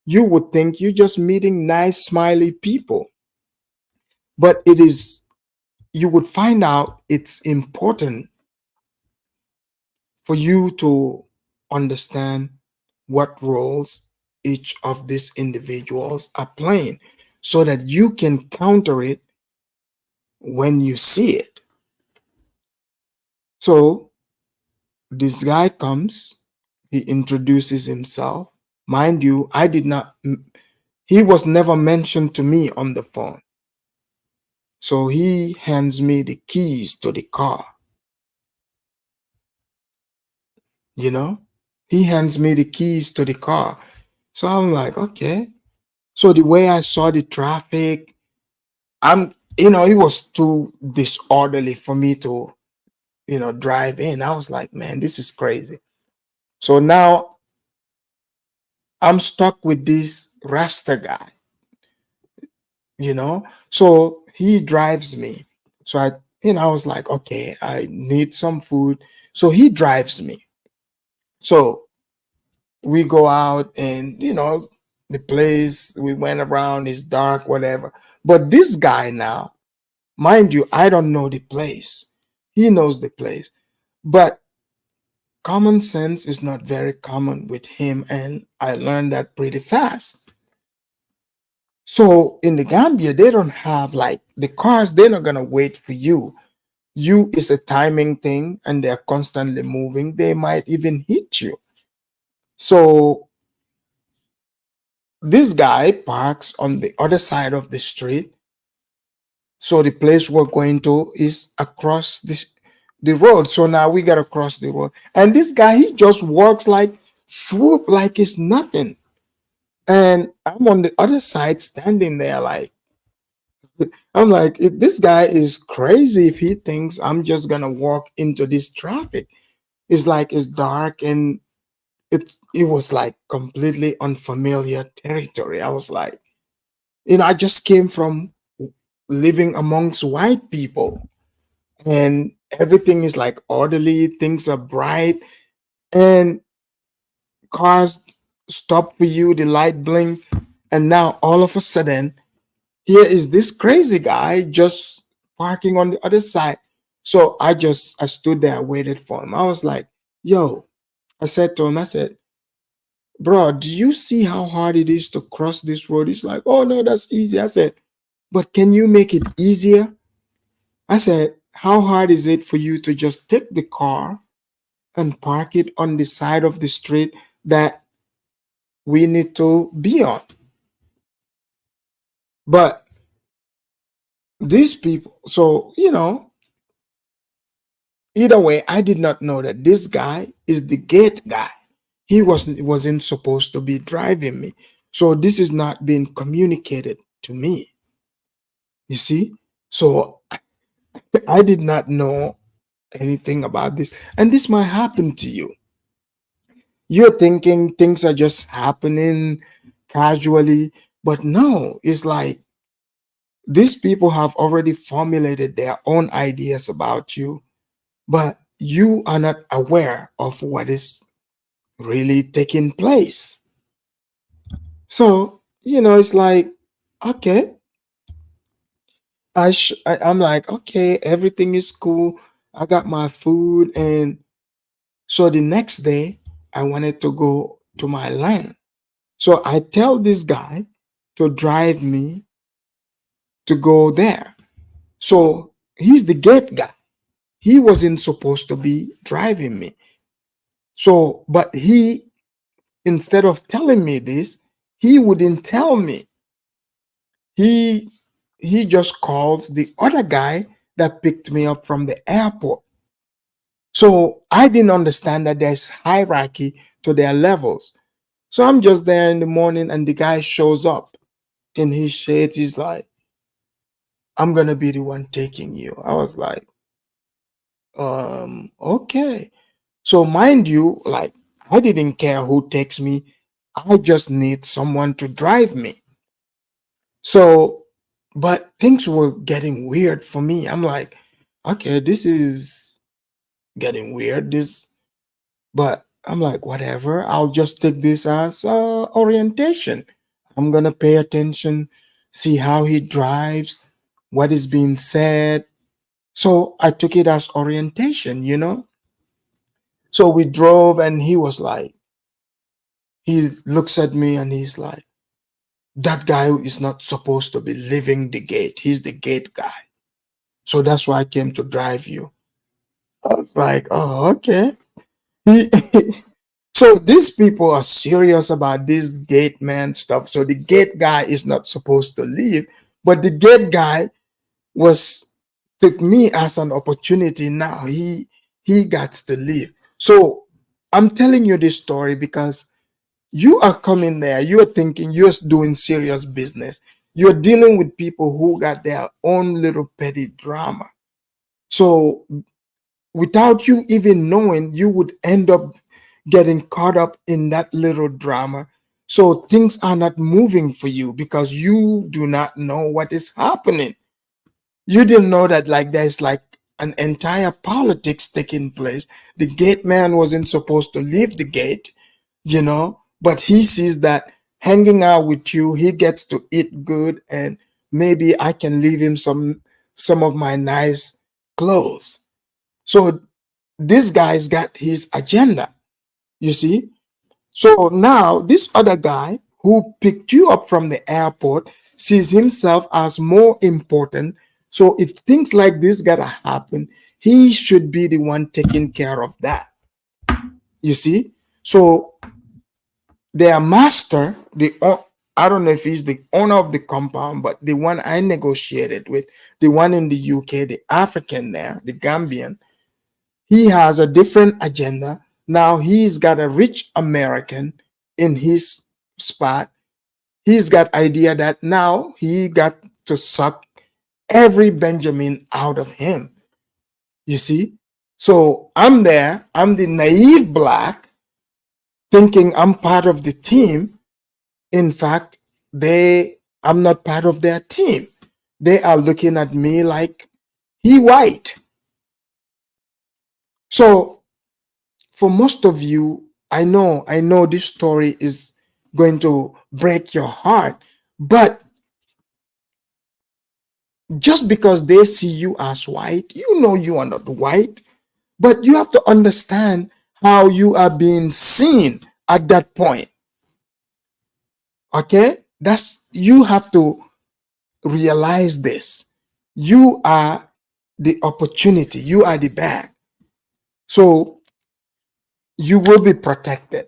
[SPEAKER 4] You would think you're just meeting nice, smiley people. But you would find out it's important for you to understand what roles each of these individuals are playing so that you can counter it when you see it. So this guy comes, he introduces himself. Mind you, he was never mentioned to me on the phone. So he hands me the keys to the car. He hands me the keys to the car. So I'm like, okay. So the way I saw the traffic, it was too disorderly for me to, drive in. I was like, man, this is crazy. So now I'm stuck with this Rasta guy, So he drives me. So I was like, okay, I need some food. So he drives me. So we go out and, the place we went around is dark, whatever. But this guy now, mind you, I don't know the place. He knows the place. But common sense is not very common with him. And I learned that pretty fast. So in the Gambia, they don't have like the cars, they're not going to wait for you. It's a timing thing and they're constantly moving. They might even hit you. So this guy parks on the other side of the street. So the place we're going to is across the road. So now we got to cross the road. And this guy, he just walks like swoop, like it's nothing. And I'm on the other side standing there like, I'm like, this guy is crazy if he thinks I'm just gonna walk into this traffic. It's like it's dark and it was like completely unfamiliar territory. I was like, I just came from living amongst white people, and everything is like orderly, things are bright, and cars stop for you, the light blink, and now all of a sudden here is this crazy guy just parking on the other side. So I stood there, waited for him. I was like, yo, I said to him, I said, bro, do you see how hard it is to cross this road? He's like, oh no, that's easy. I said, but can you make it easier? I said, how hard is it for you to just take the car and park it on the side of the street that we need to be on? But these people, so either way, I did not know that this guy is the gate guy. He wasn't supposed to be driving me. So this is not being communicated to me. You see? So I did not know anything about this. And this might happen to you. You're thinking things are just happening casually, but no, it's like these people have already formulated their own ideas about you, but you are not aware of what is really taking place. So, it's like, okay, I'm like, okay, everything is cool. I got my food. And so the next day, I wanted to go to my land. So I tell this guy to drive me to go there. So he's the gate guy. He wasn't supposed to be driving me. So, but instead of telling me this, he wouldn't tell me. He he just calls the other guy that picked me up from the airport. So I didn't understand that there's hierarchy to their levels. So I'm just there in the morning and the guy shows up in his shades. He's like, I'm gonna be the one taking you. I was like, okay. So mind you, like I didn't care who takes me. I just need someone to drive me. So, but things were getting weird for me. I'm like, okay, this is getting weird. But I'm like, whatever. I'll just take this as orientation. I'm gonna pay attention, see how he drives, what is being said. So I took it as orientation. So we drove, and he looks at me and he's like, that guy is not supposed to be leaving the gate. He's the gate guy. So that's why I came to drive you. I was like, oh, okay. He, so these people are serious about this gate man stuff. So the gate guy is not supposed to leave, but the gate guy was took me as an opportunity. Now he got to leave. So I'm telling you this story because you are coming there, you're thinking you're doing serious business. You're dealing with people who got their own little petty drama. So without you even knowing, you would end up getting caught up in that little drama. So things are not moving for you because you do not know what is happening. You didn't know that like there's like an entire politics taking place. The gate man wasn't supposed to leave the gate, but he sees that hanging out with you, he gets to eat good, and maybe I can leave him some of my nice clothes. So this guy's got his agenda, you see. So now this other guy who picked you up from the airport sees himself as more important. So if things like this gotta happen, he should be the one taking care of that. You see? So their master, I don't know if he's the owner of the compound, but the one I negotiated with, the one in the UK, the African there, the Gambian, he has a different agenda. Now he's got a rich American in his spot. He's got idea that now he got to suck every Benjamin out of him. You see? So I'm there, I'm the naive black, thinking I'm part of the team. In fact, I'm not part of their team. They are looking at me like he white. So for most of you, I know this story is going to break your heart, but just because they see you as white, you know you are not white, but you have to understand how you are being seen at that point. Okay? You have to realize this. You are the opportunity, you are the bag. So you will be protected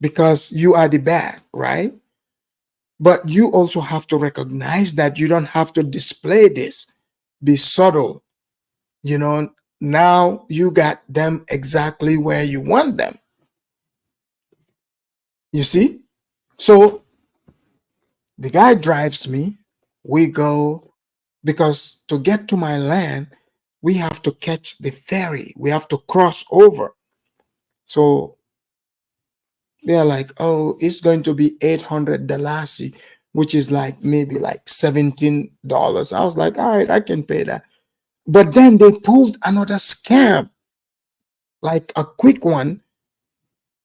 [SPEAKER 4] because you are the bag, right? But you also have to recognize that you don't have to display this. Be subtle. You know, now you got them exactly where you want them. You see? So the guy drives me. We go, because to get to my land, we have to catch the ferry. We have to cross over. So they're like, oh, it's going to be $800, which is like maybe like $17. I was like, all right, I can pay that. But then they pulled another scam, like a quick one.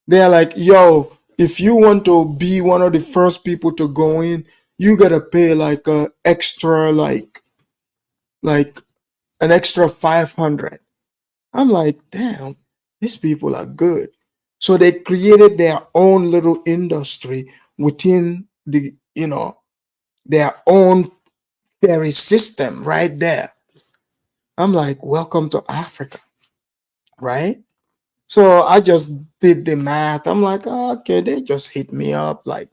[SPEAKER 4] They're like, yo, if you want to be one of the first people to go in, you gotta pay like a extra, like an extra 500. I'm like, damn, these people are good. So they created their own little industry within the, their own ferry system right there. I'm like, welcome to Africa, right? So I just did the math. I'm like, oh, okay, they just hit me up like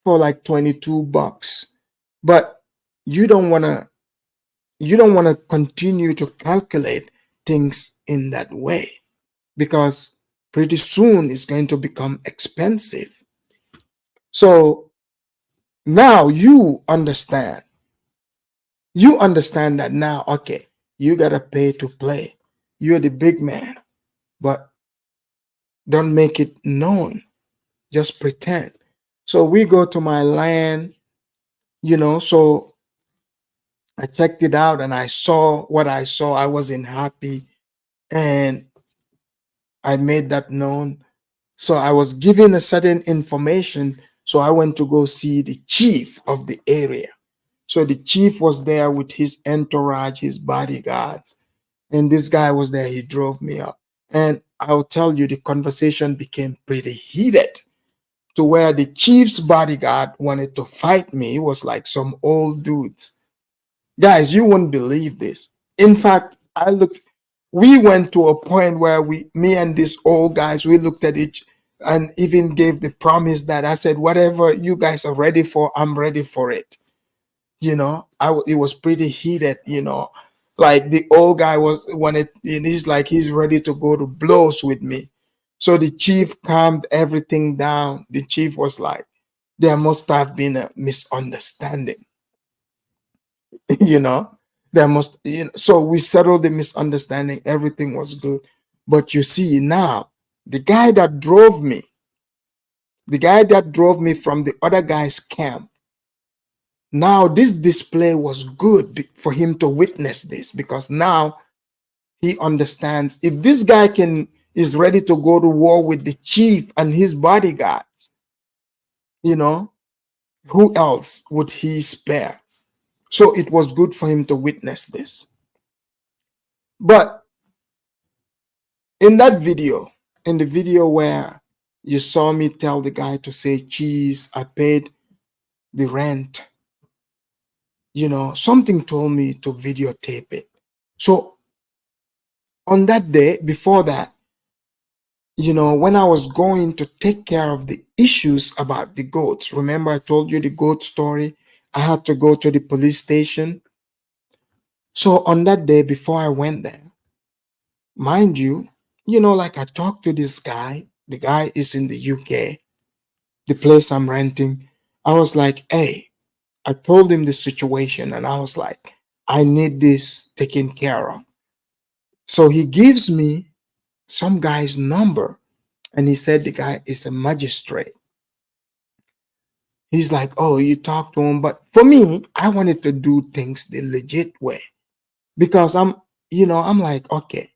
[SPEAKER 4] for like $22. But you don't want to continue to calculate things in that way, because pretty soon it's going to become expensive. So now you understand that now, okay, you got to pay to play. You're the big man, but don't make it known. Just pretend. So we go to my land, so I checked it out and I saw what I saw. I wasn't happy and I made that known. So I was given a certain information. So I went to go see the chief of the area. So the chief was there with his entourage, his bodyguards, and this guy was there. He drove me up. And I'll tell you, the conversation became pretty heated, to where the chief's bodyguard wanted to fight me. It was like some old dudes. Guys, you wouldn't believe this. In fact, we went to a point where me and these old guys, we looked at each and even gave the promise that I said, whatever you guys are ready for, I'm ready for it. It was pretty heated, like the old guy he's like, he's ready to go to blows with me. So the chief calmed everything down. The chief was like, there must have been a misunderstanding. So we settled the misunderstanding. Everything was good. But you see, now the guy that drove me from the other guy's camp, now this display was good for him to witness this, because now he understands, if this guy is ready to go to war with the chief and his bodyguards, who else would he spare? So it was good for him to witness this. But in the video where you saw me tell the guy to say, geez, I paid the rent, something told me to videotape it. So on that day, before that, when I was going to take care of the issues about the goats, remember I told you the goat story? I had to go to the police station. So on that day, before I went there, mind you, like I talked to this guy. The guy is in the UK, the place I'm renting. I was like, hey, I told him the situation and I was like, I need this taken care of. So he gives me some guy's number, and he said the guy is a magistrate. He's like, oh, you talk to him. But for me, I wanted to do things the legit way, because I'm like, okay,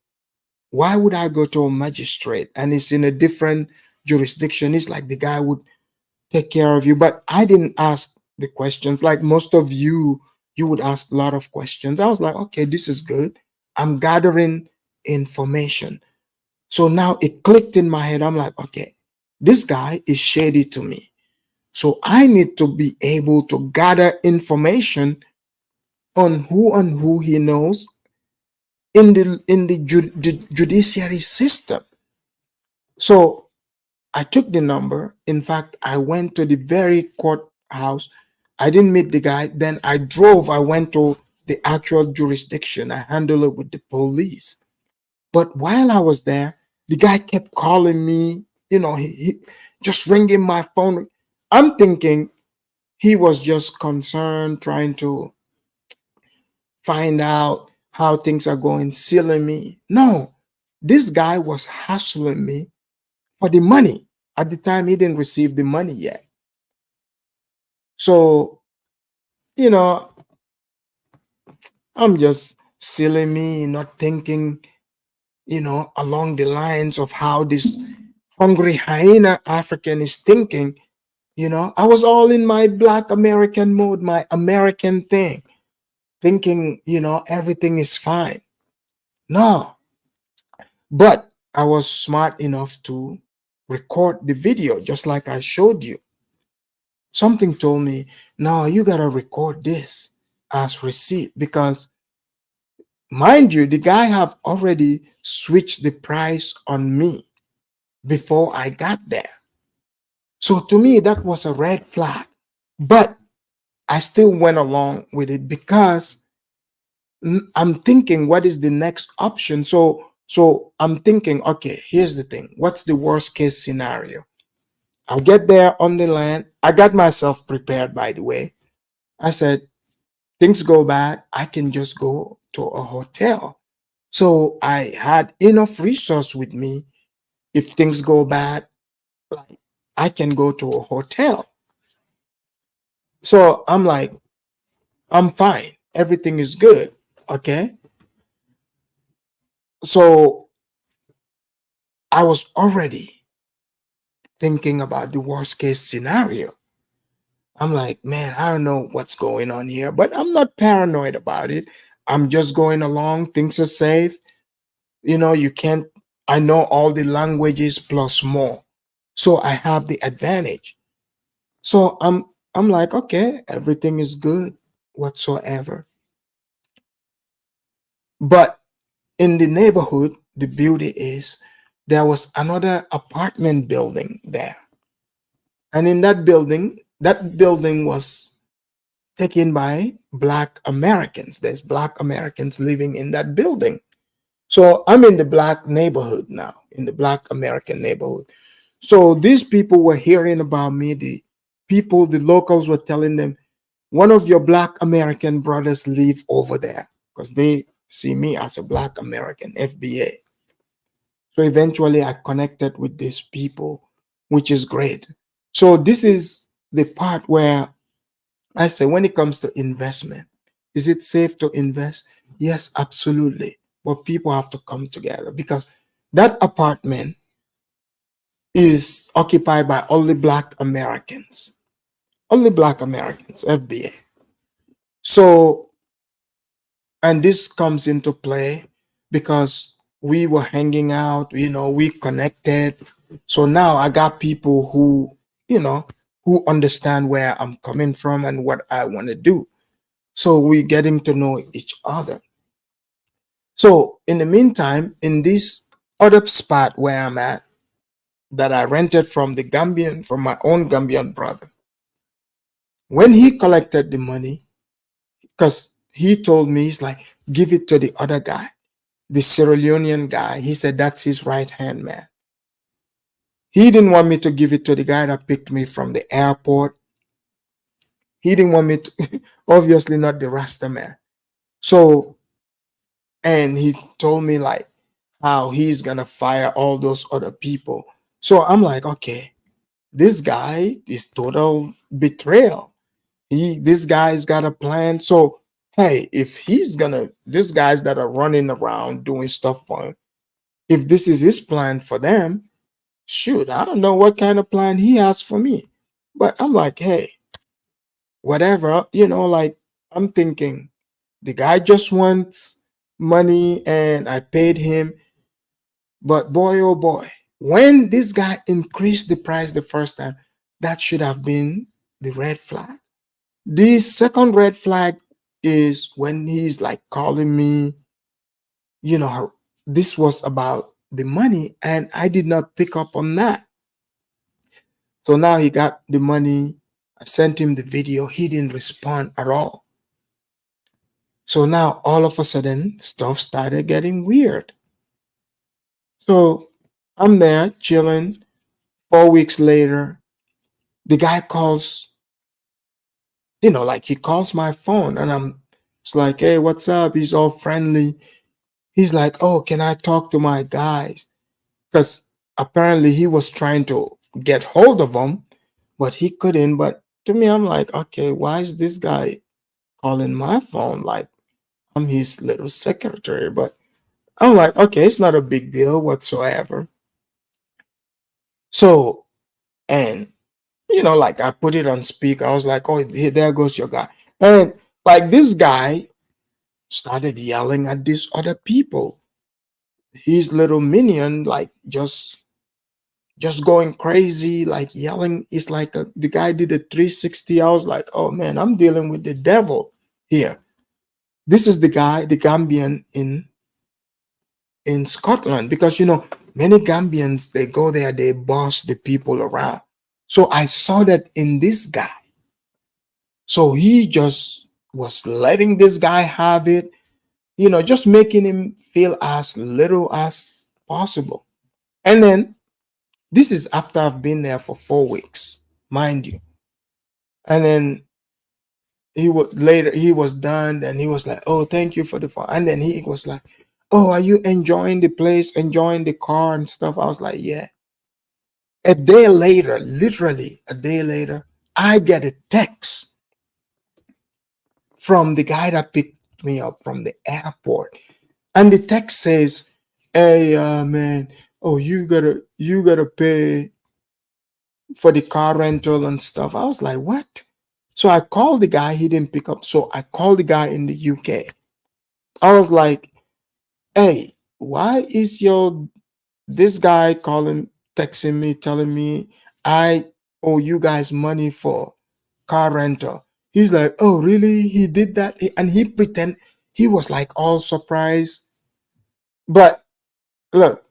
[SPEAKER 4] why would I go to a magistrate and it's in a different jurisdiction? It's like the guy would take care of you. But I didn't ask the questions like most of you. You would ask a lot of questions. I was like, okay, this is good. I'm gathering information. So now it clicked in my head. I'm like, okay, this guy is shady to me. So I need to be able to gather information on who he knows in the judiciary system. So I took the number. In fact, I went to the very courthouse. I didn't meet the guy. Then I drove. I went to the actual jurisdiction. I handled it with the police. But while I was there, the guy kept calling me. He just ringing my phone. I'm thinking he was just concerned, trying to find out how things are going, sealing me. No, this guy was hassling me for the money. At the time, he didn't receive the money yet. So, I'm just sealing me, not thinking, along the lines of how this hungry hyena African is thinking. I was all in my Black American mode, my American thing, thinking, everything is fine. No, but I was smart enough to record the video just like I showed you. Something told me, no, you got to record this as receipt, because mind you, the guy have already switched the price on me before I got there. So to me, that was a red flag. But I still went along with it because I'm thinking, what is the next option? So I'm thinking, okay, here's the thing. What's the worst case scenario? I'll get there on the land. I got myself prepared, by the way. I said, things go bad, I can just go to a hotel. So I had enough resource with me. If things go bad, I can go to a hotel. So I'm like, I'm fine. Everything is good. Okay. So I was already thinking about the worst case scenario. I'm like, man, I don't know what's going on here, but I'm not paranoid about it. I'm just going along. Things are safe. You can't, I know all the languages plus more. So I have the advantage. So I'm like, okay, everything is good whatsoever. But in the neighborhood, the beauty is there was another apartment building there. And in that building was taken by Black Americans. There's Black Americans living in that building. So I'm in the Black neighborhood now, in the Black American neighborhood. So these people were hearing about me. The locals were telling them, one of your Black American brothers live over there, because they see me as a Black American, FBA. So eventually I connected with these people, which is great. So this is the part where I say, when it comes to investment, is it safe to invest? Yes, absolutely. But people have to come together, because that apartment is occupied by only Black Americans. Only Black Americans, FBA. So, and this comes into play because we were hanging out, we connected. So now I got people who understand where I'm coming from and what I want to do. So we're getting to know each other. So in the meantime, in this other spot where I'm at, that I rented from from my own Gambian brother, when he collected the money, because he told me, he's like, give it to the other guy, the Sierra Leonean guy. He said that's his right hand man. He didn't want me to give it to the guy that picked me from the airport. He didn't want me to, obviously not the Rasta man. So, and he told me like how he's gonna fire all those other people. So I'm like, okay, this guy is total betrayal. This guy's got a plan. So hey, if he's gonna, these guys that are running around doing stuff for him, if this is his plan for them, shoot, I don't know what kind of plan he has for me. But I'm like, hey, whatever, like I'm thinking the guy just wants money and I paid him. But boy, oh boy, when this guy increased the price the first time, that should have been the red flag. The second red flag is when he's like calling me, this was about the money and I did not pick up on that. So now he got the money. I sent him the video. He didn't respond at all. So now all of a sudden stuff started getting weird. So I'm there chilling. 4 weeks later, the guy calls, like he calls my phone and it's like, hey, what's up? He's all friendly. He's like, oh, can I talk to my guys? Because apparently he was trying to get hold of them, but he couldn't. But to me, I'm like, okay, why is this guy calling my phone? Like I'm his little secretary. But I'm like, okay, it's not a big deal whatsoever. So, and like I put it on speaker. I was like, oh, there goes your guy. And like this guy started yelling at these other people. His little minion, like just going crazy, like yelling. It's like the guy did a 360. I was like, oh man, I'm dealing with the devil here. This is the guy, the Gambian in Scotland, because many Gambians, they go there, they boss the people around. So I saw that in this guy. So he just was letting this guy have it, just making him feel as little as possible. And then this is after I've been there for 4 weeks, mind you. And then he was done, and he was like, oh, thank you for the fun. And then he was like, oh, are you enjoying the place, enjoying the car and stuff? I was like, yeah. A day later, literally a day later, I get a text from the guy that picked me up from the airport. And the text says, hey, man, oh, you gotta pay for the car rental and stuff. I was like, what? So I called the guy, he didn't pick up. So I called the guy in the UK. I was like, hey, why is this guy texting me, telling me I owe you guys money for car rental? He's like, oh, really? He did that? And he pretend he was like all surprised. But look,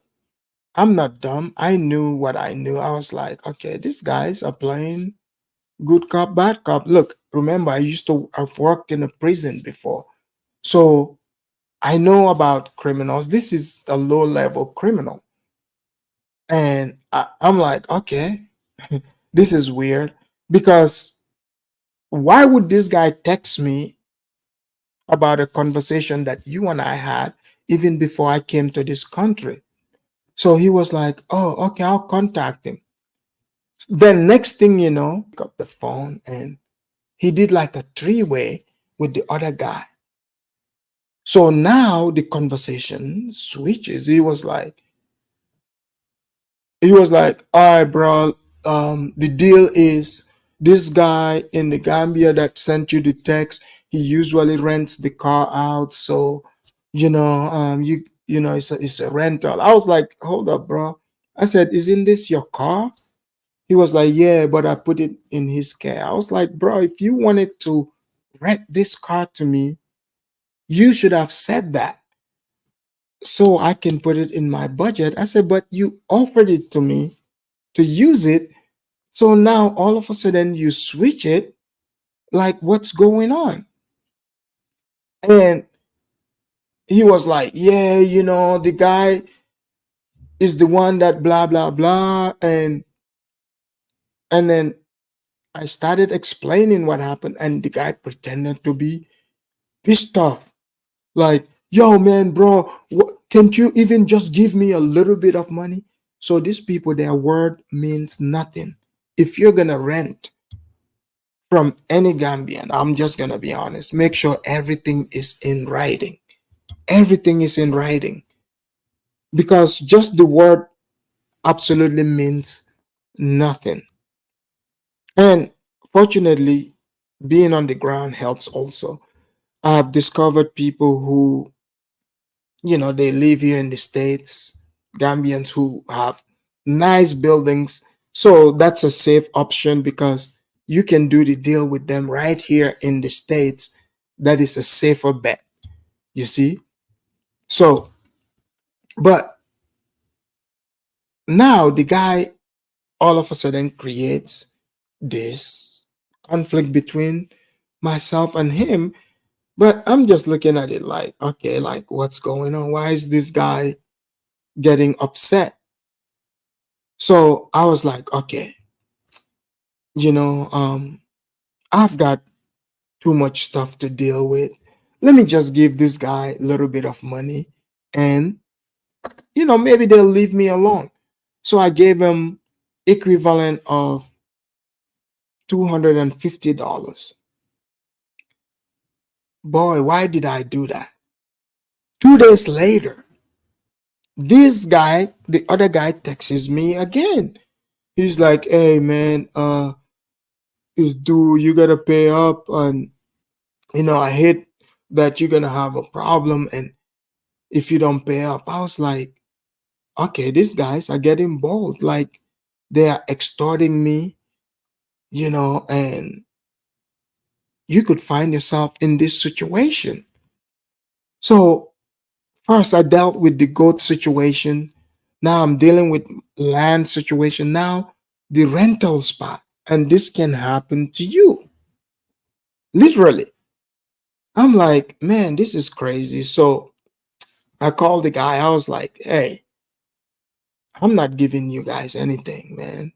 [SPEAKER 4] I'm not dumb. I knew what I knew. I was like, okay, these guys are playing good cop, bad cop. Look, remember, I've worked in a prison before. So I know about criminals. This is a low level criminal. And I'm like, okay, this is weird, because why would this guy text me about a conversation that you and I had even before I came to this country? So he was like, oh, okay, I'll contact him. Then next thing you know, pick up the phone and he did like a three-way with the other guy. So now the conversation switches. He was like, all right, bro, the deal is this guy in the Gambia that sent you the text, he usually rents the car out. So, it's a rental. I was like, hold up, bro. I said, isn't this your car? He was like, yeah, but I put it in his care. I was like, bro, if you wanted to rent this car to me, you should have said that so I can put it in my budget. I said, but you offered it to me to use it. So now all of a sudden you switch it. Like, what's going on? And he was like, yeah, the guy is the one that blah, blah, blah. And then I started explaining what happened, and the guy pretended to be pissed off. Like, yo, man, bro, can't you even just give me a little bit of money? So these people, their word means nothing. If you're gonna rent from any Gambian, I'm just gonna be honest, make sure everything is in writing. Everything is in writing. Because just the word absolutely means nothing. And fortunately, being on the ground helps also. I've discovered people who, they live here in the States, Gambians who have nice buildings. So that's a safe option because you can do the deal with them right here in the States. That is a safer bet, you see? So, but now the guy all of a sudden creates this conflict between myself and him. But I'm just looking at it like, okay, like what's going on? Why is this guy getting upset? So I was like, okay, you know, um, I've got too much stuff to deal with. Let me just give this guy a little bit of money and, maybe they'll leave me alone. So I gave him equivalent of $250. Boy, why did I do that? 2 days later, this guy, the other guy, texts me again. He's like, hey man, is due, you gotta pay up, and I hate that you're gonna have a problem and if you don't pay up. I was like, okay, these guys are getting bold, like they are extorting me, and you could find yourself in this situation. So first I dealt with the goat situation. Now I'm dealing with land situation. Now the rental spot. And this can happen to you. Literally. I'm like, man, this is crazy. So I called the guy. I was like, hey, I'm not giving you guys anything, man.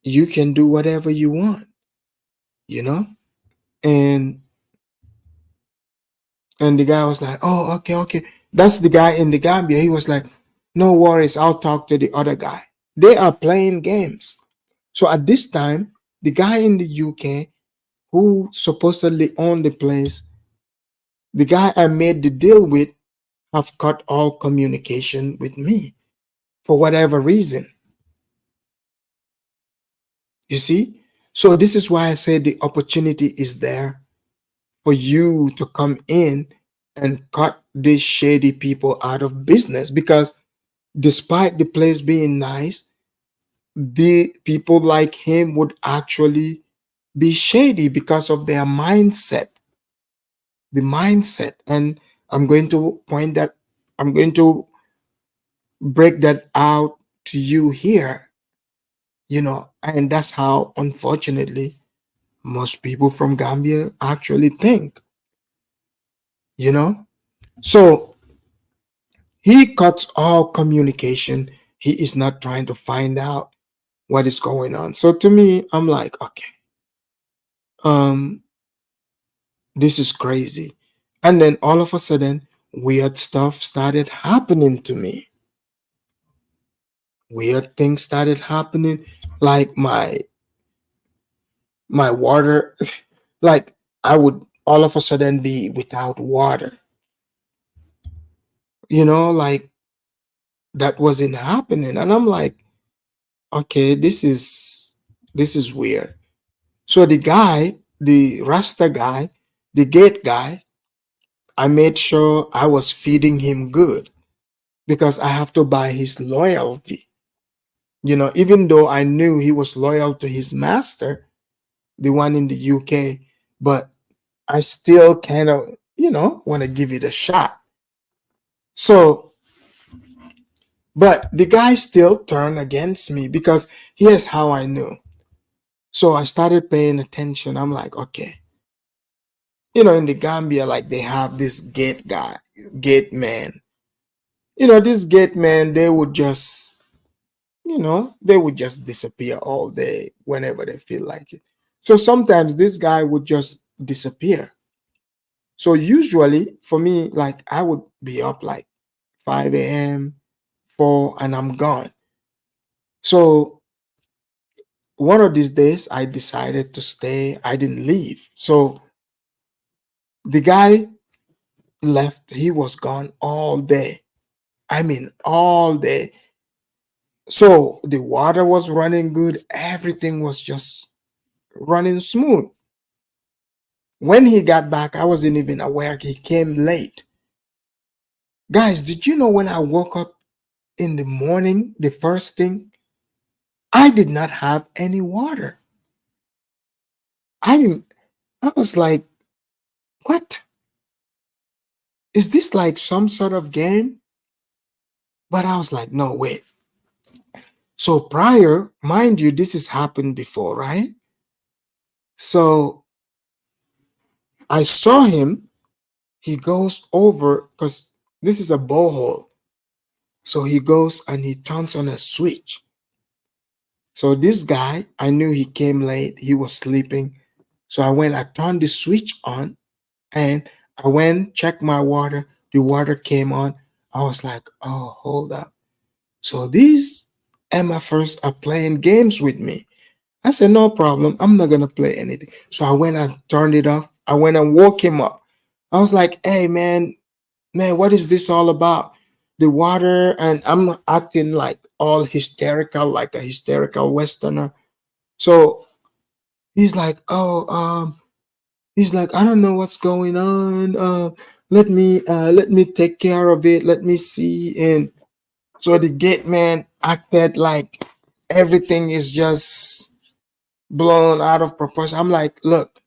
[SPEAKER 4] You can do whatever you want, you know? And the guy was like, oh, okay, okay. That's the guy in the Gambia. He was like, no worries, I'll talk to the other guy. They are playing games. So at this time, the guy in the UK who supposedly owned the place, the guy I made the deal with, have cut all communication with me for whatever reason. You see? So this is why I say the opportunity is there for you to come in and cut these shady people out of business, because despite the place being nice, the people like him would actually be shady because of their mindset. The mindset. And I'm going to point that, I'm going to break that out to you here, and that's how, unfortunately, most people from Gambia actually think, you know. So he cuts all communication. He is not trying to find out what is going on. So to me, I'm like, okay, um, this is crazy. And then all of a sudden, weird stuff started happening to me. Weird things started happening, like my water, like I would all of a sudden be without water. Like that wasn't happening. And I'm like, okay, this is weird. So the guy, the Rasta guy, the gate guy, I made sure I was feeding him good because I have to buy his loyalty. Even though I knew he was loyal to his master, the one in the UK, but I still kind of, want to give it a shot. So, but the guy still turned against me because here's how I knew. So I started paying attention. I'm like, okay, in the Gambia, like they have this gate guy, gate man. This gate man, they would just disappear all day whenever they feel like it. So sometimes this guy would just disappear. So usually for me, like I would be up like 5 a.m., 4, and I'm gone. So one of these days I decided to stay. I didn't leave. So the guy left. He was gone all day. I mean, all day. So the water was running good. Everything was just running smooth. When he got back, I wasn't even aware he came late. Guys, did you know when I woke up in the morning, the first thing, I did not have any water. I didn't, I was like, what? Is this like some sort of game? But I was like, no, wait. So prior, mind you, this has happened before, right? So I saw him. He goes over because this is a borehole. So he goes and he turns on a switch. So this guy, I knew he came late. He was sleeping. So I turned the switch on and I went, checked my water. The water came on. I was like, oh, hold up. So these MFers are playing games with me. I said, no problem. I'm not going to play anything. So I went and turned it off. I went and woke him up. I was like, hey, man, what is this all about? The water, and I'm acting like all hysterical, like a hysterical Westerner. So he's like, he's like, I don't know what's going on. Let me take care of it. Let me see. And so the gate man acted like everything is just blown out of proportion. I'm like, look,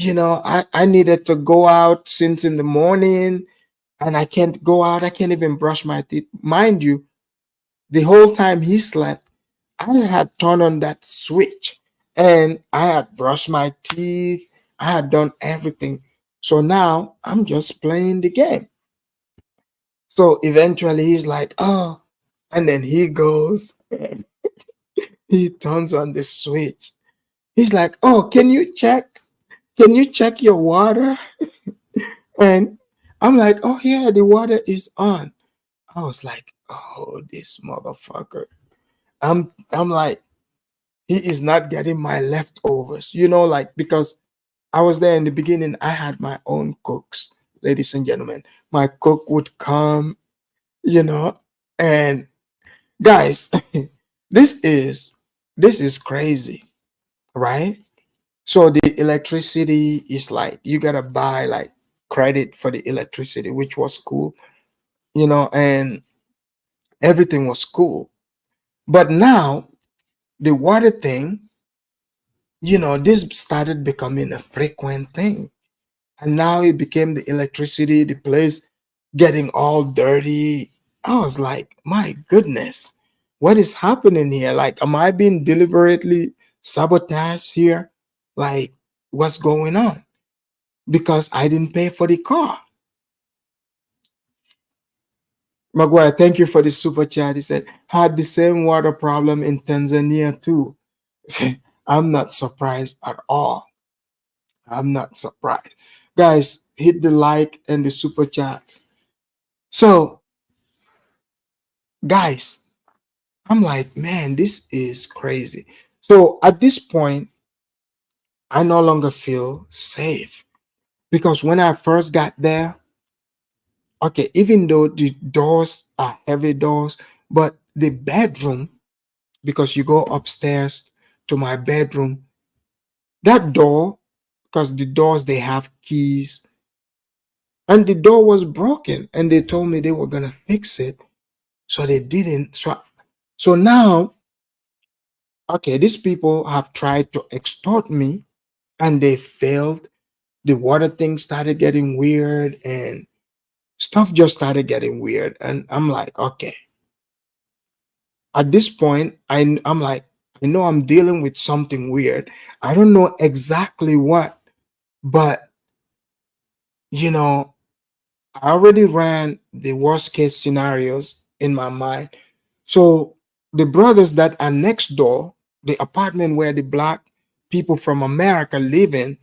[SPEAKER 4] I needed to go out since in the morning and I can't go out. I can't even brush my teeth. Mind you, the whole time he slept, I had turned on that switch and I had brushed my teeth. I had done everything. So now I'm just playing the game. So eventually he's like, oh, and then he goes and he turns on the switch. He's like, oh, can you check? Can you check your water? And I'm like, oh yeah, the water is on. I was like, oh, this motherfucker. I'm like, he is not getting my leftovers, like because I was there in the beginning. I had my own cooks, ladies and gentlemen. My cook would come, you know, and guys, this is this is crazy, right? So the electricity is like you gotta buy like credit for the electricity, which was cool, and everything was cool. But now the water thing, this started becoming a frequent thing. And now it became the electricity, the place getting all dirty. I was like, my goodness, what is happening here? Like, am I being deliberately sabotaged here? Like, what's going on? Because I didn't pay for the car. Maguire, thank you for the super chat. He said, had the same water problem in Tanzania too. I'm not surprised at all. I'm not surprised. Guys, hit the like and the super chat. So, guys, I'm like, man, this is crazy. So at this point, I no longer feel safe because when I first got there, okay, even though the doors are heavy doors, but the bedroom, because you go upstairs to my bedroom, that door, because the doors they have keys, and the door was broken, and they told me they were gonna fix it, so they didn't. So now, okay, these people have tried to extort me, and they failed. The water thing started getting weird, and stuff just started getting weird, and I'm like, okay. At this point, I'm like, I know I'm dealing with something weird. I don't know exactly what, but you know, I already ran the worst case scenarios in my mind. So the brothers that are next door, the apartment where the black people from America live in,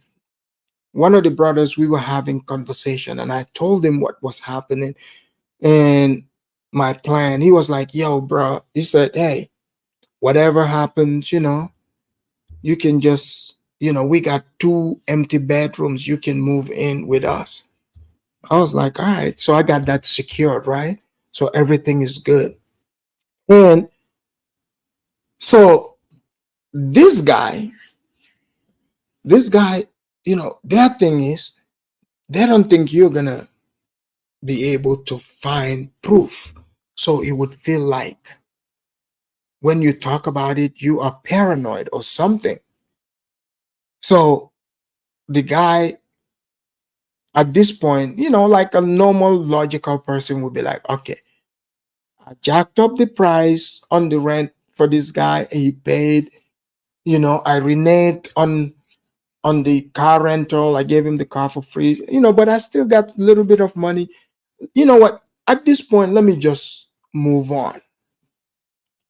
[SPEAKER 4] one of the brothers, we were having conversation, and I told him what was happening and my plan. He was like, yo, bro, he said, hey, whatever happens, you can just, we got 2 empty bedrooms. You can move in with us. I was like, all right. So I got that secured, right? So everything is good. And so this guy, their thing is, they don't think you're going to be able to find proof. So it would feel like when you talk about it, you are paranoid or something. So the guy at this point, like a normal logical person would be like, okay, I jacked up the price on the rent for this guy. He paid, I reneged on the car rental. I gave him the car for free, but I still got a little bit of money. You know what? At this point, let me just move on.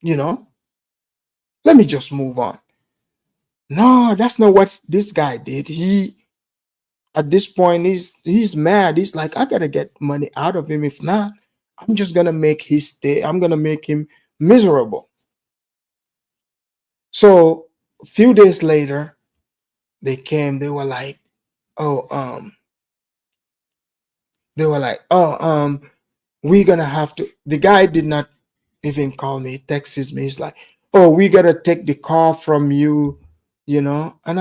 [SPEAKER 4] Let me just move on. No, that's not what this guy did. At this point, he's mad. He's like, I gotta get money out of him. If not, I'm just gonna make his stay. I'm gonna make him miserable. So a few days later, they came. They were like, we're gonna have to. The guy did not even call me. He texts me. He's like, oh, we gotta take the car from you, And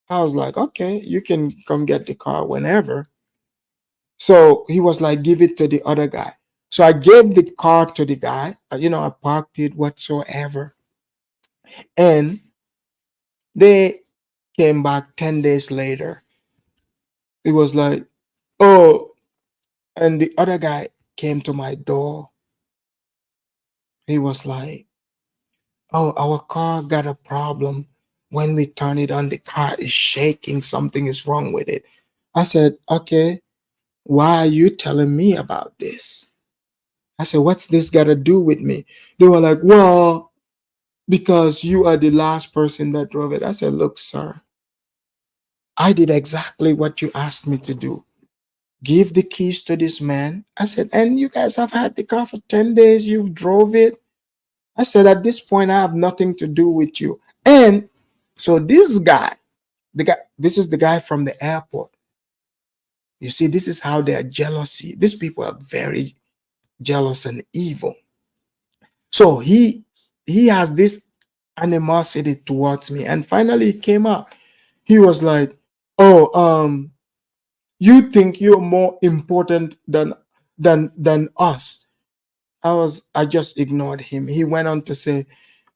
[SPEAKER 4] I was like, okay, you can come get the car whenever. So he was like, give it to the other guy. So I gave the car to the guy. I parked it whatsoever. And they came back 10 days later. It was like, oh, and the other guy came to my door. He was like, oh, our car got a problem. When we turn it on, the car is shaking. Something is wrong with it. I said, okay, why are you telling me about this? I said, what's this got to do with me? They were like, well, because you are the last person that drove it. I said, look, sir, I did exactly what you asked me to do. Give the keys to this man. I said, and you guys have had the car for 10 days. You drove it. I said, at this point, I have nothing to do with you. And so this guy, this is the guy from the airport. You see, this is how they are jealousy. These people are very jealous and evil. So he has this animosity towards me. And finally it came out. He was like, oh, you think you're more important than us. I just ignored him. He went on to say,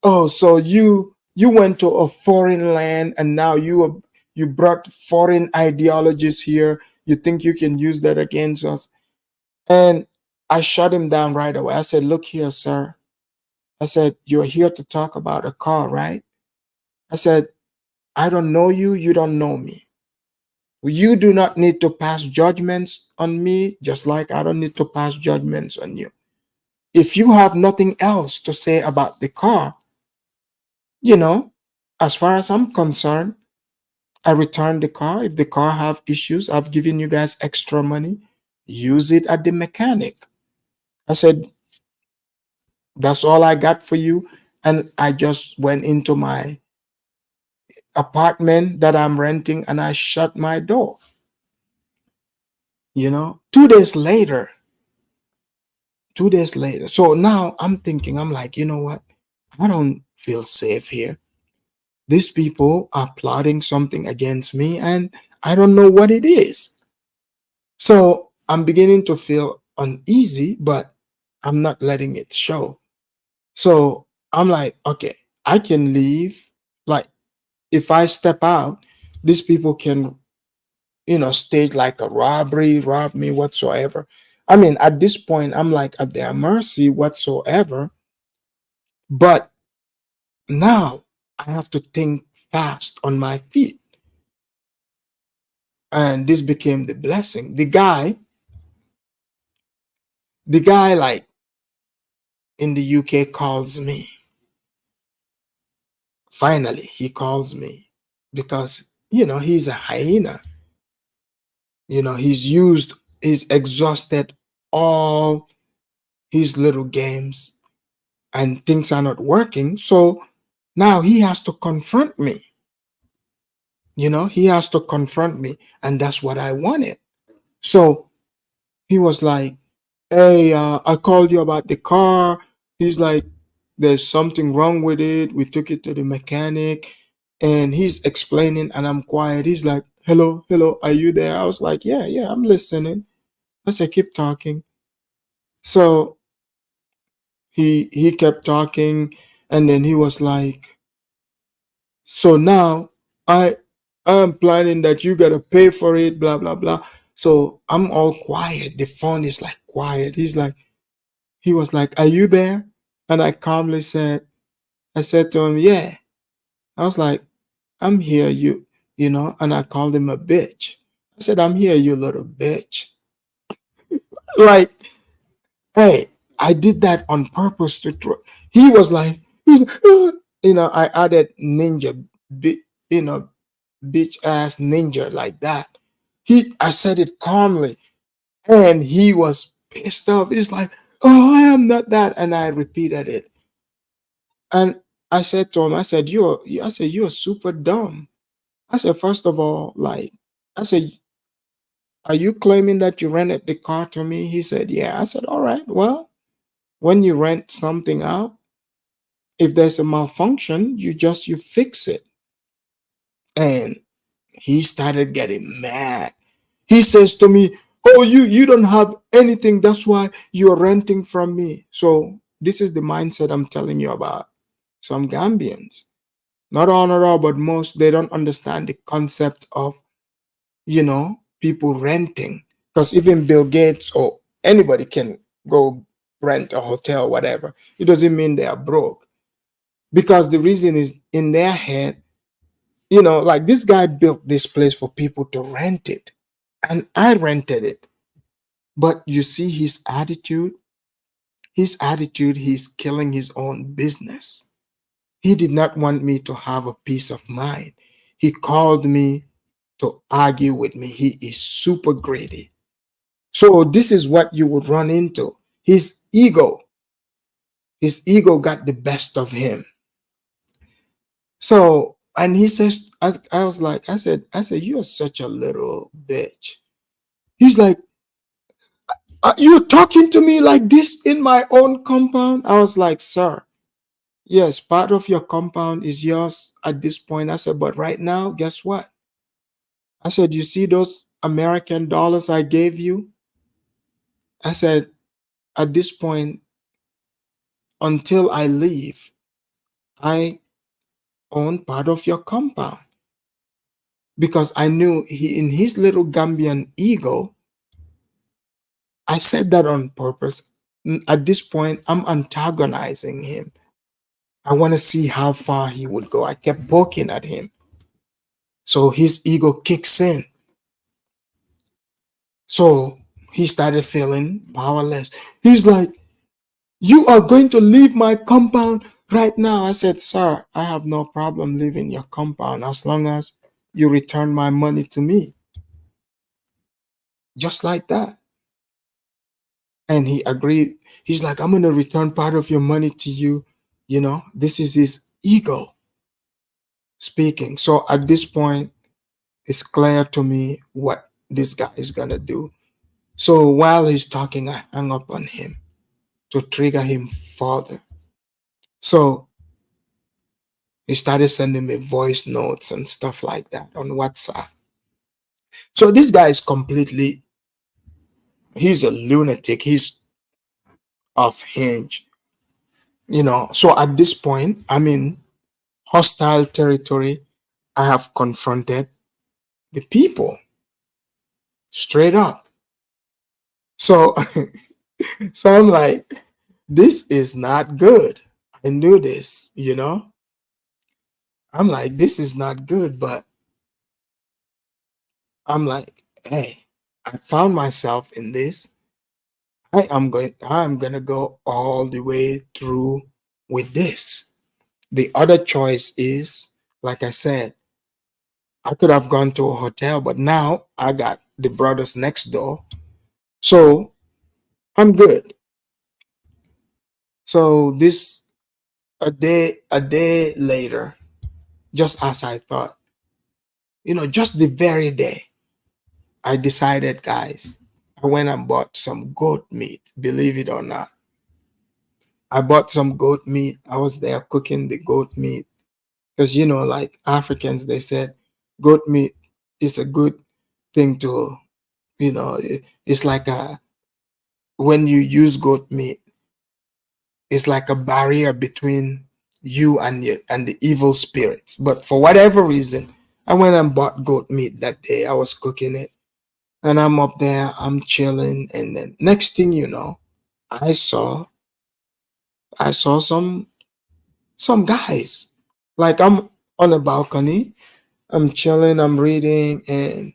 [SPEAKER 4] oh, so you went to a foreign land and now you brought foreign ideologies here. You think you can use that against us? And I shut him down right away. I said, look here, sir. I said, you're here to talk about a car, right? I said, I don't know you. You don't know me. You do not need to pass judgments on me, just like I don't need to pass judgments on you. If you have nothing else to say about the car, as far as I'm concerned, I return the car. If the car have issues, I've given you guys extra money. Use it at the mechanic. I said, that's all I got for you. And I just went into my apartment that I'm renting and I shut my door. 2 days later. So now I'm thinking, I'm like, you know what? I don't feel safe here. These people are plotting something against me and I don't know what it is. So I'm beginning to feel uneasy, but I'm not letting it show. So I'm like, okay, I can leave. Like, if I step out, these people can, stage like a robbery, rob me whatsoever. I mean, at this point, I'm like at their mercy whatsoever. But now I have to think fast on my feet. And this became the blessing. The guy, like in the UK calls me. Finally, he calls me because, he's a hyena. he's exhausted all his little games and things are not working. So now he has to confront me. He has to confront me, and that's what I wanted. So he was like, hey, I called you about the car. He's like, there's something wrong with it. We took it to the mechanic, and he's explaining, and I'm quiet. He's like, hello, are you there? I was like, yeah, I'm listening. I said, keep talking. So he kept talking, and then he was like, so now I'm planning that you gotta pay for it, blah blah blah. So I'm all quiet. The phone is like quiet. He was like, are you there? And I calmly said, I said to him, yeah. I was like, I'm here, and I called him a bitch. I said, I'm here, you little bitch. Like, hey, I did that on purpose to throw. He was like, I added ninja, bitch ass ninja like that. I said it calmly, and he was pissed off. He's like, oh, I am not that. And I repeated it. And I said to him, I said, you're super dumb. I said, first of all, like, I said, are you claiming that you rented the car to me? He said, yeah. I said, all right, well, when you rent something out, if there's a malfunction, you fix it. And he started getting mad. He says to me, oh, you don't have anything. That's why you're renting from me. So this is the mindset I'm telling you about. Some Gambians, not all, but most, they don't understand the concept of, people renting. Because even Bill Gates or anybody can go rent a hotel, whatever. It doesn't mean they are broke. Because the reason is in their head, like this guy built this place for people to rent it. And I rented it. But you see his attitude? He's killing his own business. He did not want me to have a peace of mind. He called me to argue with me. He is super greedy. So this is what you would run into. His ego got the best of him. So, and he says, I was like, I said, you're such a little bitch. He's like, you're talking to me like this in my own compound? I was like, sir, yes, part of your compound is yours at this point. I said, but right now, guess what? I said, you see those American dollars I gave you? I said, at this point, until I leave, I own part of your compound. Because I knew in his little Gambian ego, I said that on purpose. At this point, I'm antagonizing him. I want to see how far he would go. I kept poking at him. So his ego kicks in. So he started feeling powerless. He's like, you are going to leave my compound right now. I said, sir, I have no problem leaving your compound as long as you return my money to me. Just like that. And he agreed. He's like, I'm going to return part of your money to you. This is his ego speaking. So at this point, it's clear to me what this guy is going to do. So while he's talking, I hung up on him to trigger him further. So he started sending me voice notes and stuff like that on WhatsApp. So this guy is he's a lunatic. He's off hinge. So at this point, I'm in hostile territory. I have confronted the people straight up. So, so I'm like, this is not good. I knew this, I'm like, this is not good, but I'm like, hey, I found myself in this. I'm gonna go all the way through with this. The other choice is, like I said, I could have gone to a hotel, but now I got the brothers next door. So I'm good. So this a day later, just as I thought, just the very day, I decided, guys, I went and bought some goat meat, believe it or not. I bought some goat meat. I was there cooking the goat meat because, like Africans, they said goat meat is a good thing to, it's like when you use goat meat, it's like a barrier between you and the evil spirits. But for whatever reason, I went and bought goat meat that day. I was cooking it, and I'm up there, I'm chilling, and then next thing you know, I saw some guys. Like I'm on a balcony, I'm chilling, I'm reading, and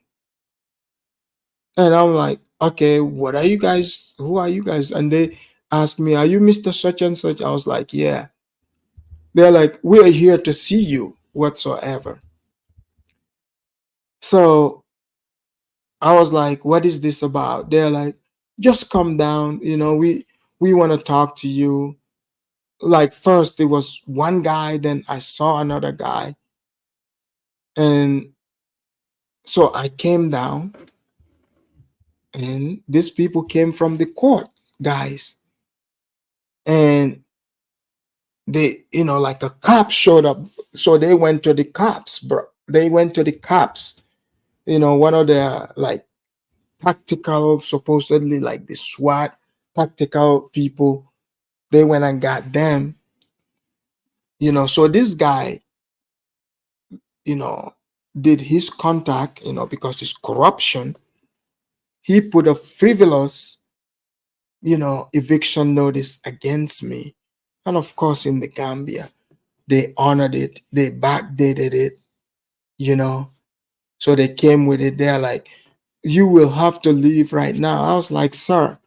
[SPEAKER 4] I'm like, okay, what are you guys? Who are you guys? And they asked me, are you Mr. Such and Such? I was like, yeah. They're like, we're here to see you whatsoever. So I was like, what is this about? They're like, just come down, we want to talk to you. Like first there was one guy, then I saw another guy. And so I came down, and these people came from the court, guys. And they, like a cop showed up. So they went to the cops, bro. They went to the cops. One of their like tactical, supposedly like the SWAT tactical people, they went and got them. So this guy, did his contact, because it's corruption. He put a frivolous, eviction notice against me. And of course, in the Gambia, they honored it, they backdated it, So they came with it. They're like, you will have to leave right now. I was like, sir,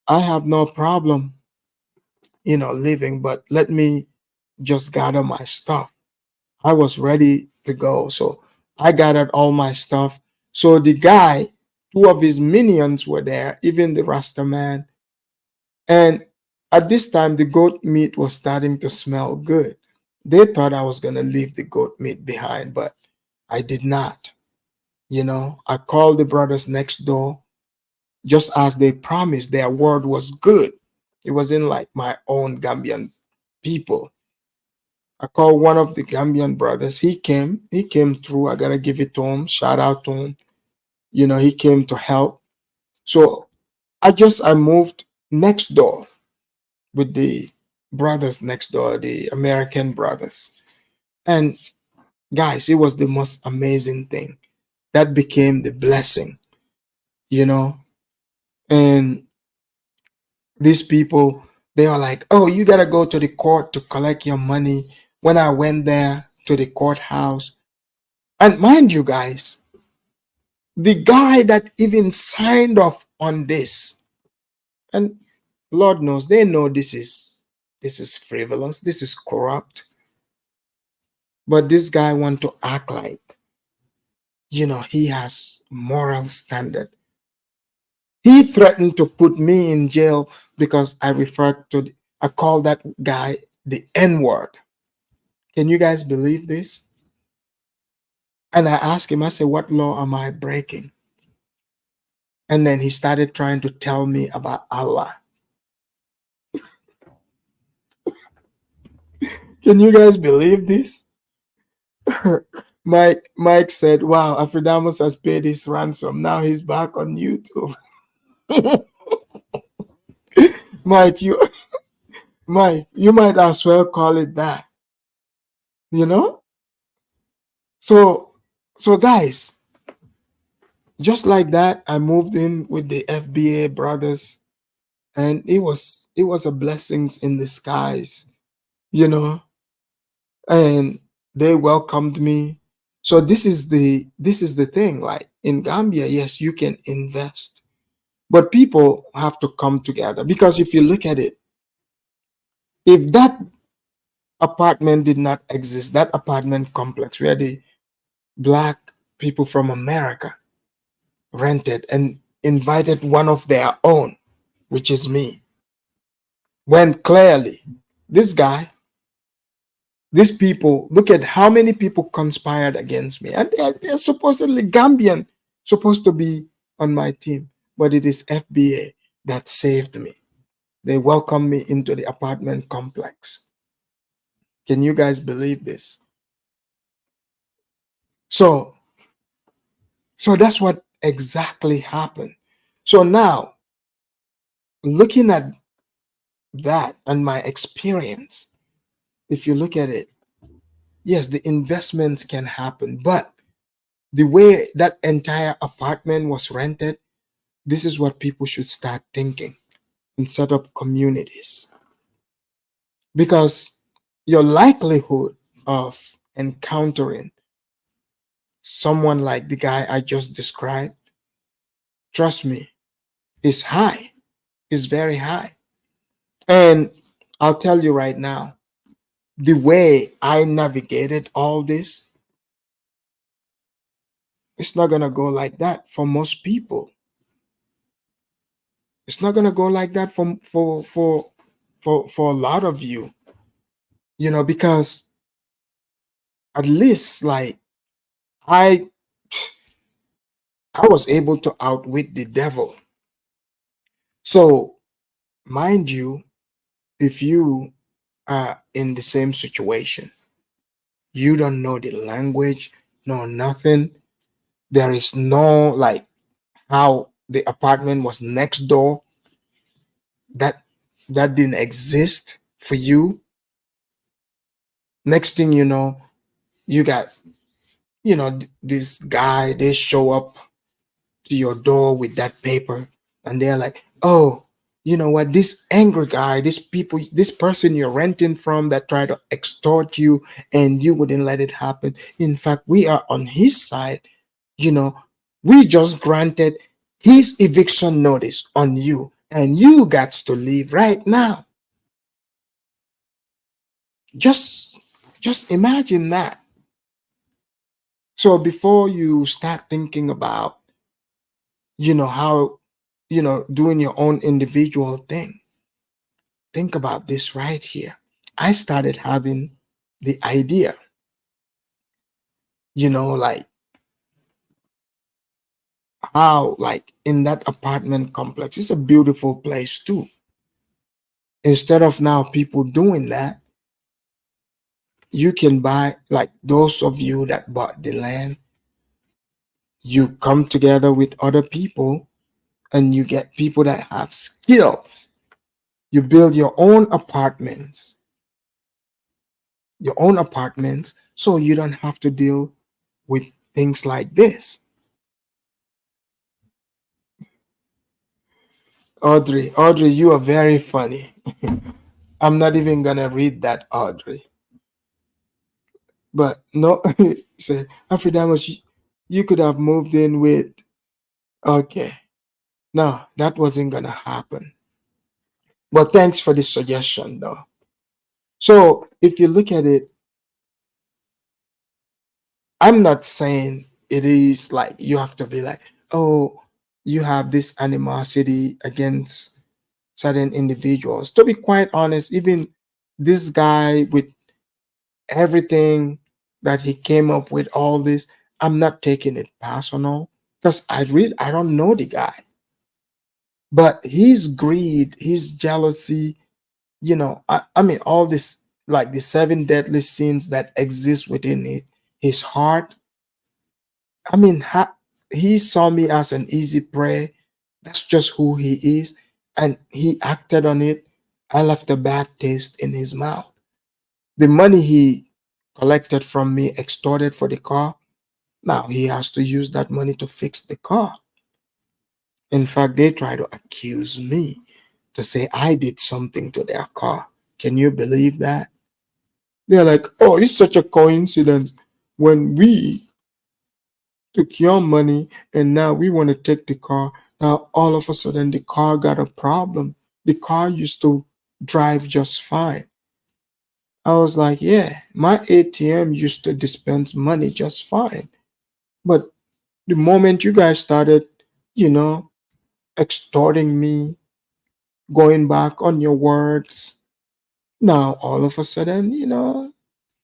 [SPEAKER 4] I have no problem, leaving, but let me just gather my stuff. I was ready to go. So I gathered all my stuff. So the guy, two of his minions were there, even the Rasta man. And at this time, the goat meat was starting to smell good. They thought I was going to leave the goat meat behind, but I did not. I called the brothers next door, just as they promised. Their word was good. It wasn't like my own Gambian people. I called one of the Gambian brothers. He came through. I gotta give it to him. Shout out to him. He came to help. So I moved next door with the brothers next door, the American brothers. And guys, it was the most amazing thing. That became the blessing, And these people, they are like, oh, you gotta go to the court to collect your money. When I went there to the courthouse, and mind you guys, the guy that even signed off on this, and Lord knows, they know this is frivolous, this is corrupt. But this guy want to act like, he has moral standard. He threatened to put me in jail because I called that guy the N-word. Can you guys believe this? And I asked him, I said, what law am I breaking? And then he started trying to tell me about Allah. Can you guys believe this? Mike said, wow, Afridamus has paid his ransom. Now he's back on YouTube. Mike, you might as well call it that. So guys, just like that, I moved in with the FBA brothers, and it was a blessings in disguise, and they welcomed me. So this is the thing. Like in Gambia, yes, you can invest, but people have to come together, because if you look at it, if that apartment did not exist, that apartment complex where the black people from America, rented and invited one of their own, which is me, when clearly this guy, these people, look at how many people conspired against me, and they're supposedly Gambian, supposed to be on my team, but it is FBA that saved me. They welcomed me into the apartment complex. Can you guys believe this? So that's what exactly happened. So now, looking at that and my experience, if you look at it, yes, the investments can happen, but the way that entire apartment was rented, this is what people should start thinking and set up communities. Because your likelihood of encountering someone like the guy I just described, trust me, is high, is very high. And I'll tell you right now, the way I navigated all this, it's not gonna go like that for most people. It's not gonna go like that for a lot of you, because at least like I I was able to outwit the devil. So mind you, if you are in the same situation, you don't know the language, no nothing. There is no like how the apartment was next door. That didn't exist for you. Next thing you know, you got this guy. They show up to your door with that paper, and they're like, "Oh, you know what? This angry guy, this person you're renting from that tried to extort you, and you wouldn't let it happen. In fact, we are on his side. You know, we just granted his eviction notice on you, and you got to leave right now." Just imagine that. So before you start thinking about, how, doing your own individual thing, think about this right here. I started having the idea, like how, like in that apartment complex, it's a beautiful place too. Instead of now people doing that, you can buy, like those of you that bought the land, you come together with other people and you get people that have skills. You build your own apartments, so you don't have to deal with things like this. Audrey, you are very funny. I'm not even gonna read that, Audrey. But no, say Afridamus, you could have moved in with. Okay, no, that wasn't gonna happen. But thanks for the suggestion, though. So if you look at it, I'm not saying it is like you have to be like, oh, you have this animosity against certain individuals. To be quite honest, even this guy with everything that he came up with, all this, I'm not taking it personal because I don't know the guy. But his greed, his jealousy, I mean, all this, like the seven deadly sins that exist within his heart. I mean, he saw me as an easy prey. That's just who he is. And he acted on it. I left a bad taste in his mouth. The money he collected from me, extorted for the car, now he has to use that money to fix the car. In fact, they try to accuse me to say I did something to their car. Can you believe that? They're like, oh, it's such a coincidence when we took your money and now we want to take the car. Now, all of a sudden, the car got a problem. The car used to drive just fine. I was like, yeah, my ATM used to dispense money just fine. But the moment you guys started you know, extorting me, going back on your words. Now, all of a sudden,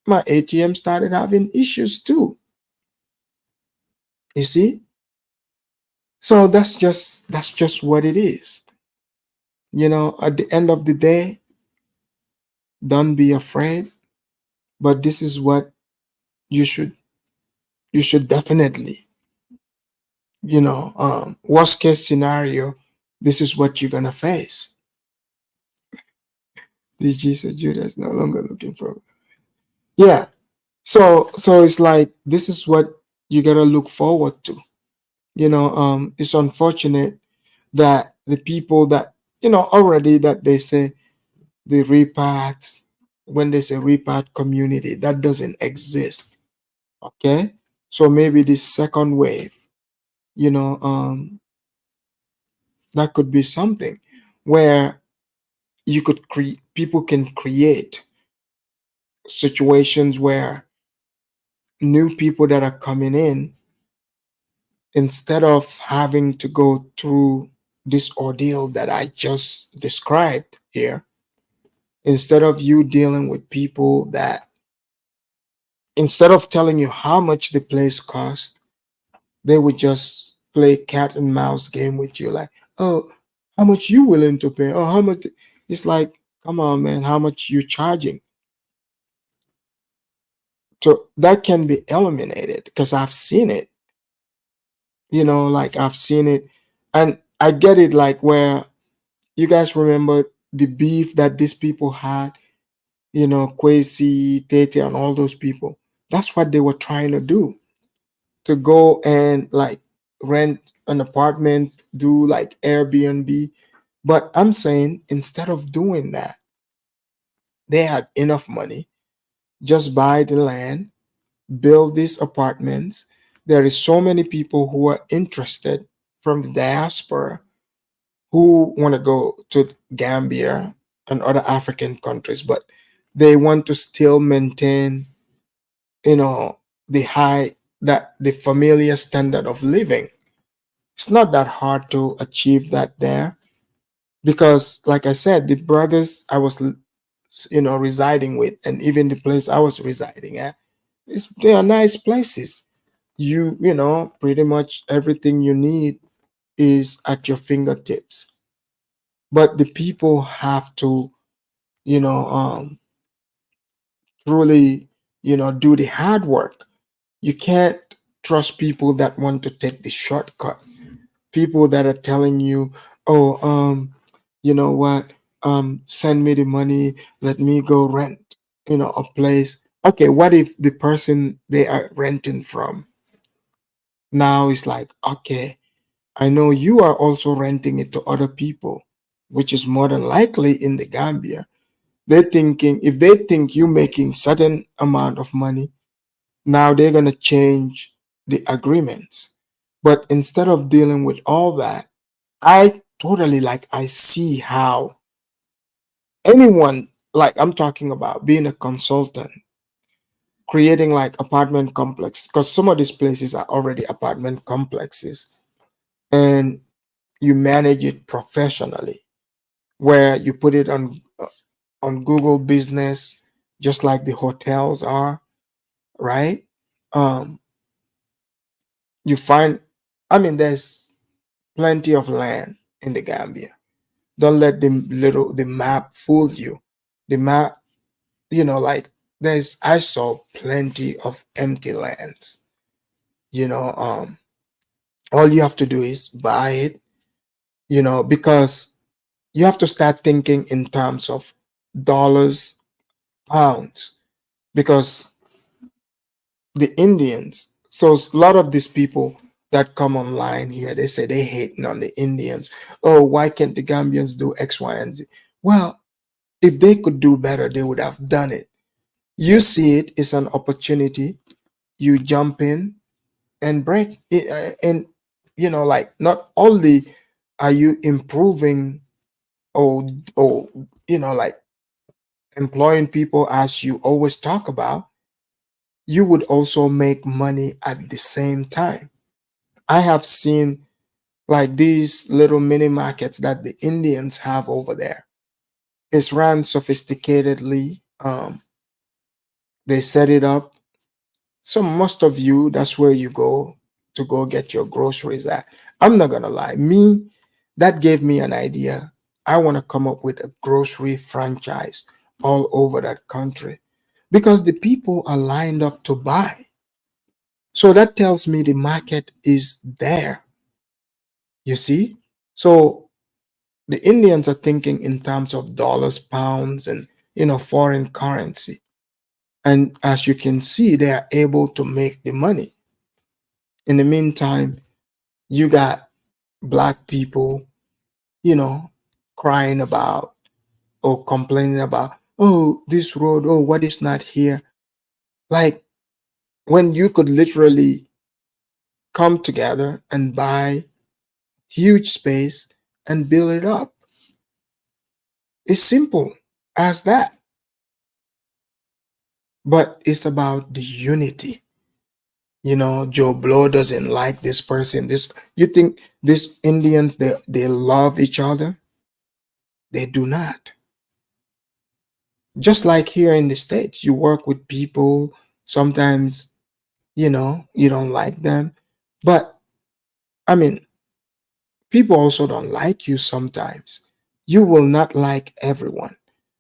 [SPEAKER 4] my ATM started having issues too. You see? So that's just what it is. At the end of the day, don't be afraid, but this is what you should you should definitely, worst case scenario, this is what you're gonna face. The Jesus Judas no longer looking for. Yeah. So it's like this is what you gotta look forward to. It's unfortunate that the people that already that they say the repat, when they say repat community, that doesn't exist. Okay, so maybe this second wave, you know, that could be something where you could create people can create situations where new people that are coming in, instead of having to go through this ordeal that I just described here, instead of you dealing with people that, instead of telling you how much the place cost, they would just play cat and mouse game with you, like, oh, how much you willing to pay? Oh, how much? It's like, come on, man, how much you charging? So that can be eliminated because I've seen it. Like I've seen it, and I get it. Like where you guys remember the beef that these people had, Kwesi, Tete, and all those people. That's what they were trying to do, to go and like rent an apartment, do like Airbnb. But I'm saying instead of doing that, they had enough money, just buy the land, build these apartments. There is so many people who are interested from the diaspora who want to go to Gambia and other African countries, but they want to still maintain, the high, that the familiar standard of living. It's not that hard to achieve that there because, like I said, the brothers I was, residing with, and even the place I was residing at, they are nice places. Pretty much everything you need is at your fingertips. But the people have to, you know, um, truly, do the hard work. You can't trust people that want to take the shortcut. People that are telling you, oh, you know what, send me the money, let me go rent, a place. Okay, what if the person they are renting from now is like, okay, I know you are also renting it to other people, which is more than likely in the Gambia. They're thinking, if they think you making certain amount of money, now they're gonna change the agreements. But instead of dealing with all that, I totally, like, I see how anyone, like I'm talking about being a consultant, creating like apartment complex, because some of these places are already apartment complexes, and you manage it professionally, where you put it on Google Business, just like the hotels are, right? Um, you find, I mean, there's plenty of land in the Gambia. Don't let the map fool you. The map, like I saw plenty of empty lands. You know, um, all you have to do is buy it. Because you have to start thinking in terms of dollars, pounds, because the Indians. So a lot of these people that come online here, they say they hating on the Indians. Oh, why can't the Gambians do X, Y, and Z? Well, if they could do better, they would have done it. You see it is an opportunity. You jump in and break it, and like not only are you improving, or like employing people as you always talk about, you would also make money at the same time. I have seen Like these little mini markets that the Indians have over there. It's run sophisticatedly. They set it up. So most of you, that's where you go to go get your groceries at. I'm not gonna lie, me, that gave me an idea. I want to come up with a grocery franchise all over that country because the people are lined up to buy. So that tells me the market is there. You see? So the Indians are thinking in terms of dollars, pounds, and foreign currency. And as you can see, they are able to make the money. In the meantime, you got black people, you know, crying about or complaining about, oh, this road, oh, what is not here? Like when you could literally come together and buy huge space and build it up. It's simple as that. But it's about the unity. Joe Blow doesn't like this person. This you think these Indians they love each other? They do not. Just like here in the States, you work with people, sometimes, you don't like them. But I mean, people also don't like you sometimes. You will not like everyone.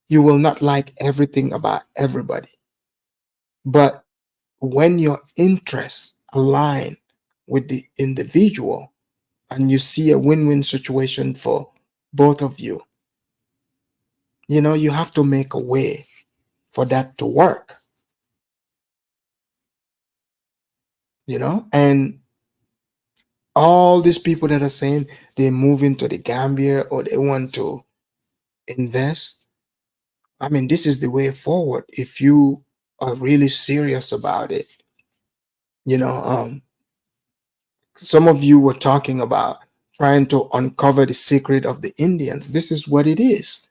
[SPEAKER 4] You will not like everything about everybody. But when your interests align with the individual and you see a win-win situation for both of you, you have to make a way for that to work, and all these people that are saying they move into the Gambia or they want to invest, I mean, this is the way forward if you are really serious about it. You know, some of you were talking about trying to uncover the secret of the Indians. This is what it is.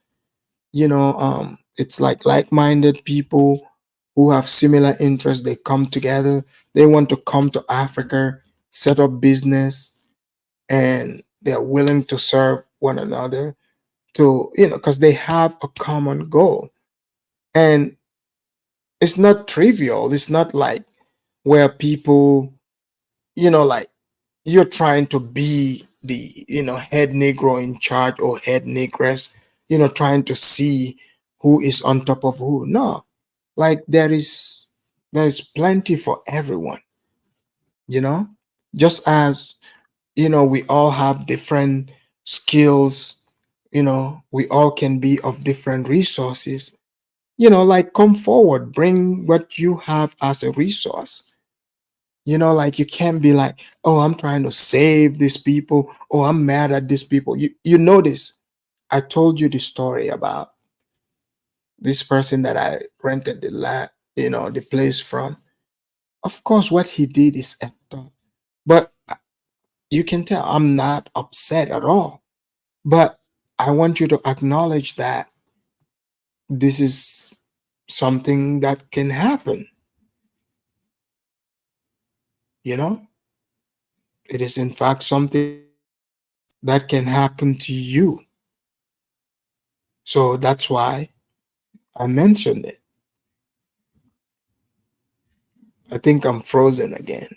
[SPEAKER 4] It's like-minded people who have similar interests. They come together. They want to come to Africa, set up business, and they're willing to serve one another to, because they have a common goal. And it's not trivial. It's not like where people, like you're trying to be the, head Negro in charge or head Negress, trying to see who is on top of who. No, like there's plenty for everyone, you know, just as, we all have different skills, we all can be of different resources, like come forward, bring what you have as a resource. Like you can't be like, oh, I'm trying to save these people. Oh, I'm mad at these people. You notice, I told you the story about this person that I rented the place from. Of course, what he did is effed up. But you can tell I'm not upset at all. But I want you to acknowledge that this is something that can happen. You know, it is in fact something that can happen to you. So that's why I mentioned it. I think I'm frozen again.